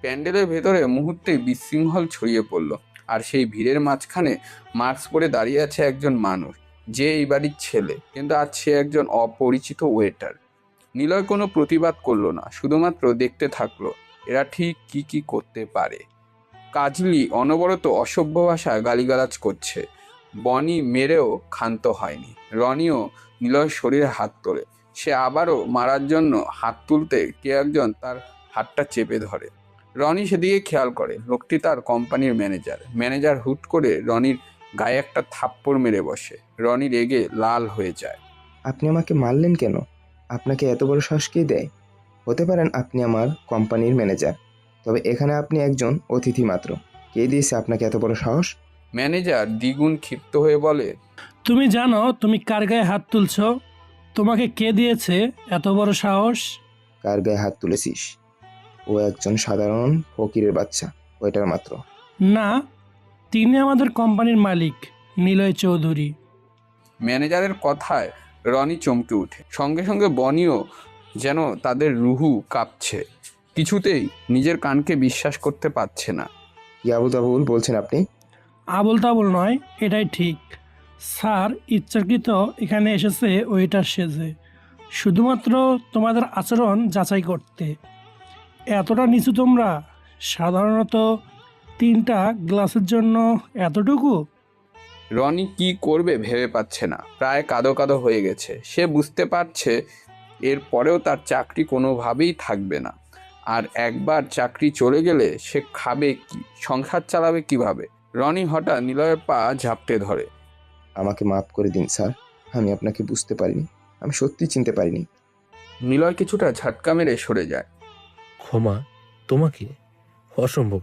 প্যান্ডেলের ভেতরে মুহূর্তে বিশৃঙ্খল ছড়িয়ে পড়ল। আর সেই ভিড়ের মাঝখানে মাস্ক পরে দাঁড়িয়ে আছে একজন মানুষ, যে এই বাড়ির ছেলে, কিন্তু আজ সে একজন অপরিচিত ওয়েটার। নিলয় কোনো প্রতিবাদ করলো না, শুধুমাত্র দেখতে থাকলো এরা ঠিক কি করতে পারে। কাজলি অনবরত অসভ্য ভাষায় গালিগালাজ করছে। বনি মেরেও ক্ষান্ত হয়নি। রনিও নিলয়ের শরীরে হাত তোলে। সে আবারও মারার জন্য হাত তুলতে কে একজন তার হাতটা চেপে ধরে। রনি সেদিকে খেয়াল করে, লোকটি তার কোম্পানির ম্যানেজার হুট করে রনির গায়ে একটা থাপ্পড় মেরে বসে। রনি রেগে লাল হয়ে যায়। আপনি আমাকে মারলেন কেন? আপনাকে এত বড় সাহস কে দেয়? হতে পারেন আপনি আমার কোম্পানির ম্যানেজার, তবে এখানে আপনি একজন অতিথি মাত্র। কে দিয়েছে আপনাকে এত বড় সাহস? ম্যানেজার দ্বিগুণ ক্ষিপ্ত হয়ে বলে, তুমি জানো তুমি কার গায়ে হাত তুলছো? তোমাকে কে দিয়েছে এত বড় সাহস? কার গায়ে হাত তুলেছিস? ও একজন সাধারণ ফকিরের বাচ্চা, ওইটার মাত্র। না, তিনি আমাদের কোম্পানির মালিক, নিলয় চৌধুরী। ম্যানেজারের কথায় রনি চমকে ওঠে। সঙ্গে সঙ্গে বনিও যেন তাদের রুহু কাঁপছে। কিছুতেই নিজের কানকে বিশ্বাস করতে পারছে না। কি আবুল তাবুল বলছেন আপনি? আবল তাবল নয়, এটাই ঠিক। স্যার ইচ্ছাকৃত এখানে এসেছে ওইটার সেজে, শুধুমাত্র তোমাদের আচরণ যাচাই করতে। এতটা নিচু তোমরা? সাধারণত 3টা গ্লাসের জন্য এতটুকু? রনি কি করবে ভেবে পাচ্ছে না। প্রায় কাঁদো কাঁদো হয়ে গেছে। সে বুঝতে পারছে এর পরেও তার চাকরি কোনোভাবেই থাকবে না। আর একবার চাকরি চলে গেলে সে খাবে কি, সংসার চালাবে কিভাবে? রনি হঠাৎ নিলয়ের পা ঝাপটে ধরে। আমাকে মাফ করে দিন স্যার, আমি আপনাকে বুঝতে পারিনি, আমি সত্যি চিনতে পারিনি। নিলয় কিছুটা ঝাটকা মেরে সরে যায়। ক্ষমা? তোমাকে? অসম্ভব।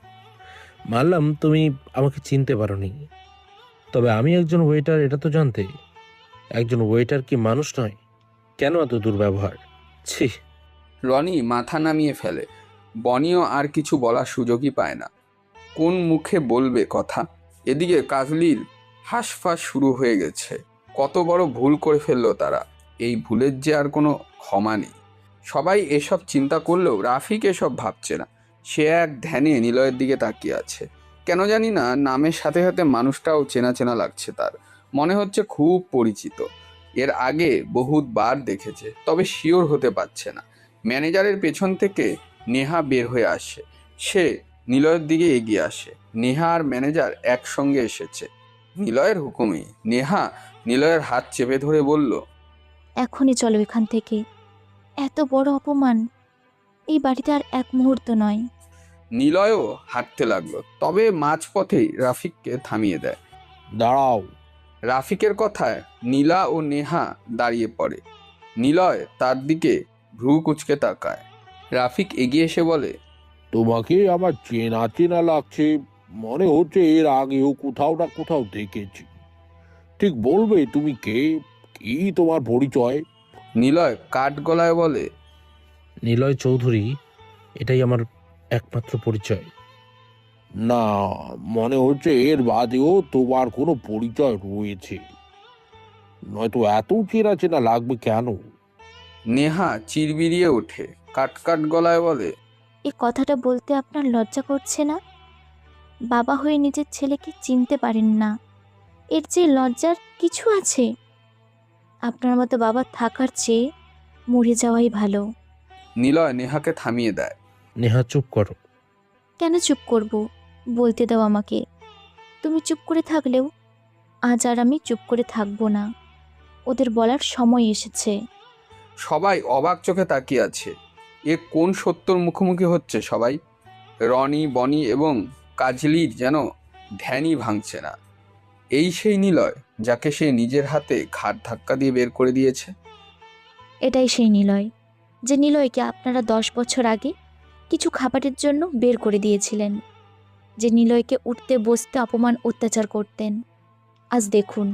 মানলাম তুমি আমাকে চিনতে পারোনি, তবে আমি একজন ওয়েটার এটা তো জানতে। একজন ওয়েটার কি মানুষ নয়? কেন এত দুর্ব্যবহার? ছি! রনি মাথা নামিয়ে ফেলে। বনিও আর কিছু বলার সুযোগই পায় না, কোন মুখে বলবে কথা। এদিকে কাজলির হাঁসফাঁস শুরু হয়ে গেছে। কত বড় ভুল করে ফেললো তারা, এই ভুলের যে আর কোনো ক্ষমা নেই। সবাই এসব চিন্তা করলেও রাফিক এসব ভাবছে না। সে এক ধ্যানে নিলয়ের দিকে তাকিয়ে আছে। কেন জানি না, নামের সাথে সাথে মানুষটাও চেনা চেনা লাগছে তার। মনে হচ্ছে খুব পরিচিত, এর আগে বহুতবার দেখেছে, তবে শিওর হতে পারছে না। ম্যানেজারের পেছন থেকে নেহা বের হয়ে আসে। সে নিলয়ের দিকে এগিয়ে আসে। নেহা আর ম্যানেজার একসঙ্গে এসেছে নিলয়ের হুকুমে। নেহা নিলয়ের হাত চেপে ধরে বলল, এখনই চলো এখান থেকে। এত বড় অপমান এই বাড়িতে আর এক মুহূর্ত নয়। নিলয়ও হাঁটতে লাগলো, তবে মাঝপথেই রাফিককে থামিয়ে দেয়। দাঁড়াও। রাফিকের কথায় নীলা ও নেহা দাঁড়িয়ে পড়ে। নিলয় তার দিকে ভ্রু কুঁচকে তাকায়। রাফিক এগিয়ে এসে বলে, তোমাকে আমার চেনা চেনা লাগছে, মনে হচ্ছে এর আগেও কোথাও না কোথাও দেখেছি। ঠিক বলবে তুমি কে, কি তোমার পরিচয়? নিলয় কাঠ গলায় বলে, নিলয় চৌধুরী, এটাই আমার একমাত্র পরিচয়। না, মনে হচ্ছে এর বাদেও তোমার কোনো পরিচয় রয়েছে, নয়তো এত চেনা চেনা লাগবে কেন? নেহা চিরবিরিয়ে ওঠে, কাট কাট গলায় বলে, এই কথাটা বলতে আপনার লজ্জা করছে না? বাবা হয়ে নিজের ছেলেকে চিনতে পারেন না, এর যে লজ্জার কিছু আছে? আপনার মতো বাবা থাকার চেয়ে মরে যাওয়াই ভালো। নিলয় নেহাকে থামিয়ে দেয়। নেহা চুপ করো। কেন চুপ করব? বলতে দাও আমাকে। তুমি চুপ করে থাকলেও আজ আর আমি চুপ করে থাকবো না। ওদের বলার সময় এসেছে। সবাই অবাক চোখে তাকিয়ে আছে। এ কোন সত্যর মুখোমুখি হচ্ছে সবাই? রনি, বনি এবং কাজলির যেন ধ্যানই ভাঙছে না। এই সেই নিলয় যাকে সে নিজের হাতে ঘাট ধাক্কা দিয়ে বের করে দিয়েছে। এটাই সেই নিলয়, যে নিলয়কে আপনারা 10 বছর আগে কিছু খাবারের জন্য বের করে দিয়েছিলেন, যে নিলয়কে উঠতে বসতে অপমান অত্যাচার করতেন। আজ দেখুন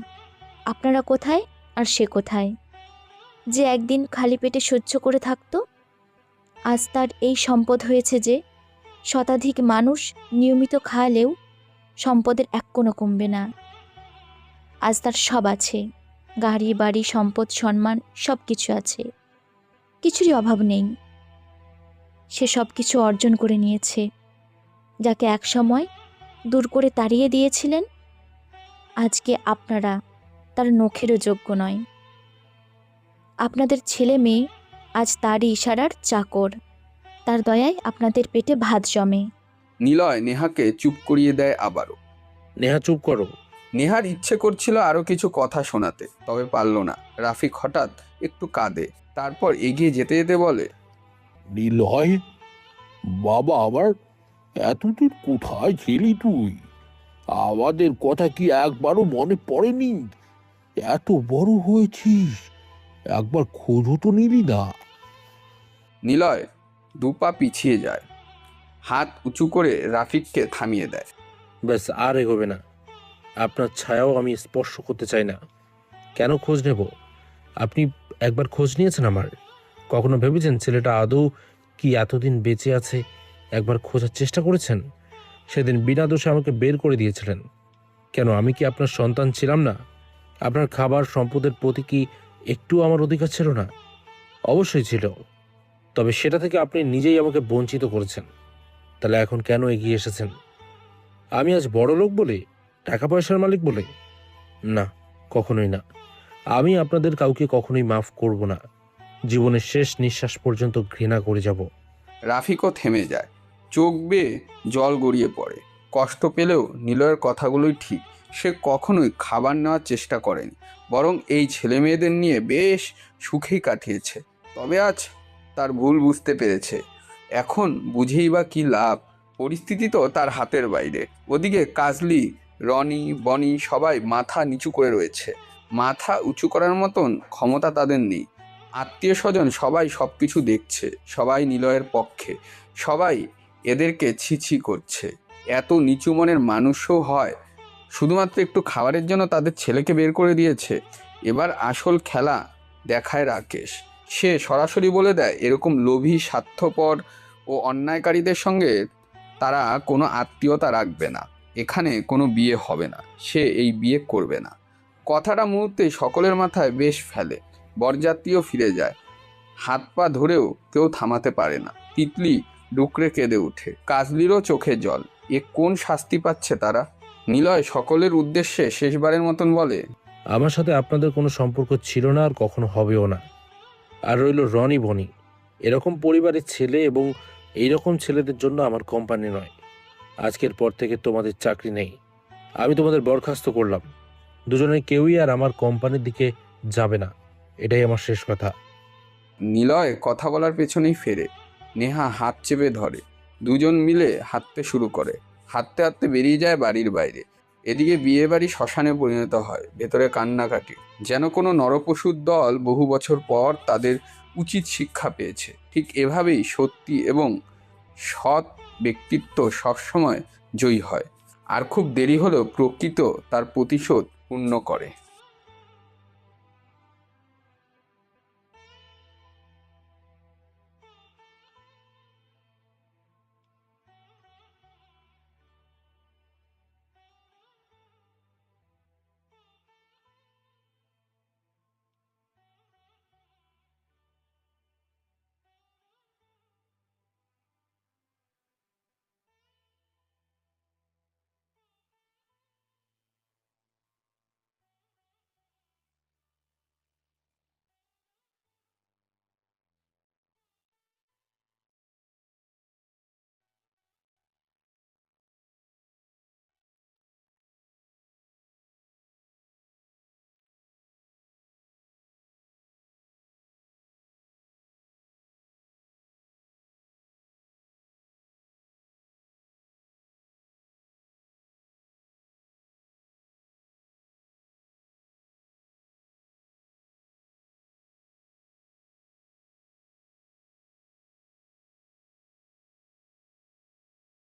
আপনারা কোথায় আর সে কোথায়। যে একদিন খালি পেটে সহ্য করে থাকতো, আজ তার এই সম্পদ হয়েছে যে শতাধিক মানুষ নিয়মিত খাওয়ালেও সম্পদের এক কোনো কমবে না। আজ তার সব আছে, গাড়ি বাড়ি সম্পদ সম্মান সব কিছু আছে, কিছুরই অভাব নেই। সে সব কিছু অর্জন করে নিয়েছে। যাকে একসময় দূর করে তাড়িয়ে দিয়েছিলেন, আজকে আপনারা তার নখেরও যোগ্য নয়। আপনাদের ছেলে মেয়ে আজ তারই ইশারার চাকর। তার দয়ায় আপনাদের পেটে ভাত জমে। নিলয় নেহাকে চুপ করিয়ে দেয় আবারও। নেহা চুপ করো। নেহার ইচ্ছে করছিল আরো কিছু কথা শোনাতে, তবে পারল না। রাফিক হঠাৎ একটু কাঁদে, তারপর এগিয়ে যেতে যেতে বলে, নিলয়, বাবা আমার, এতদিন কোথায় ছিলি তুই? আমাদের কথা কি একবারও মনে পড়েনি? এত বড় হয়েছিস, একবার খোঁজও তো নিলি না। নিলয় দুপা পিছিয়ে যায়, হাত উঁচু করে রাফিককে থামিয়ে দেয়। ব্যাস, আর এগোবে না। আপনার ছায়াও আমি স্পর্শ করতে চাই না। কেন খোঁজ নেব? আপনি একবার খোঁজ নিয়েছেন আমার? কখনো ভেবেছেন ছেলেটা আদৌ কি এতদিন বেঁচে আছে? একবার খোঁজার চেষ্টা করেছেন? সেদিন বিনা দোষে আমাকে বের করে দিয়েছিলেন। কেন, আমি কি আপনার সন্তান ছিলাম না? আপনার খাবার সম্পদের প্রতি কি একটু আমার অধিকার ছিল না? অবশ্যই ছিল, তবে সেটা থেকে আপনি নিজেই আমাকে বঞ্চিত করেছেন। তাহলে এখন কেন এগিয়ে এসেছেন? আমি আজ বড় লোক বলে, টাকা পয়সার মালিক বলে? না, কখনোই না। আমি আপনাদের কাউকে কখনোই মাফ করব না। জীবনের শেষ নিঃশ্বাস পর্যন্ত ঘৃণা করে যাব। রাফিকও থেমে যায়, চোখ বেয়ে জল গড়িয়ে পড়ে। কষ্ট পেলেও নিলয়ের কথাগুলোই ঠিক। সে কখনোই খাবার নেওয়ার চেষ্টা করেনি, বরং এই ছেলে মেয়েদের নিয়ে বেশ সুখেই কাটিয়েছে। তবে আজ তার ভুল বুঝতে পেরেছে। এখন বুঝেই বা কী লাভ? পরিস্থিতি তো তার হাতের বাইরে। ওদিকে কাজলি, রনি, বনি সবাই মাথা নিচু করে রয়েছে। মাথা উঁচু করার মতন ক্ষমতা তাদের নেই। আত্মীয় স্বজন সবাই সব কিছু দেখছে, সবাই নিলয়ের পক্ষে, সবাই এদেরকে ছিছি করছে। এত নিচু মনের মানুষও হয়? শুধুমাত্র একটু খাবারের জন্য তাদের ছেলেকে বের করে দিয়েছে। এবার আসল খেলা দেখায় রাকেশ। সে সরাসরি বলে দেয়, এরকম লোভী, স্বার্থপর ও ও অন্যায়কারীদের সঙ্গে তারা কোনো আত্মীয়তা রাখবে না। এখানে কোনো বিয়ে হবে না, সে এই বিয়ে করবে না। কথাটা মুহূর্তে সকলের মাথায় বেশ ফেলে। বরযাত্রীও ফিরে যায়, হাত পা ধরেও কেউ থামাতে পারে না। তিতলি ডুকরে কেঁদে ওঠে, কাজলিরও চোখে জল। এ কোন শাস্তি পাচ্ছে তারা? নিলয় সকলের উদ্দেশ্যে শেষবারের মতন বলে, আমার সাথে আপনাদের কোনো সম্পর্ক ছিল না আর কখনো হবেও না। আর রইল রনি বনি, এরকম পরিবারের ছেলে এবং এইরকম ছেলেদের জন্য আমার কোম্পানি নয়। আজকের পর থেকে তোমাদের চাকরি নেই। আমি তোমাদের বরখাস্ত করলাম। দুজনের কেউই আর আমার কোম্পানির দিকে যাবে না। এটাই আমার শেষ কথা। নিলয় কথা বলার পেছনেই ফেরে। নেহা হাত চেপে ধরে, দুজন মিলে হাঁটতে শুরু করে। হাঁটতে হাঁটতে বেরিয়ে যায় বাড়ির বাইরে। এদিকে বিয়ে বাড়ি শ্মশানে পরিণত হয়, ভেতরে কান্নাকাটি, যেন কোনো নরপশুর দল বহু বছর পর তাদের উচিত শিক্ষা পেয়েছে। ঠিক এভাবেই সত্যি এবং সৎ ব্যক্তিত্ব সবসময় জয়ী হয়, আর খুব দেরি হলেও প্রকৃত তার প্রতিশোধ পূর্ণ করে।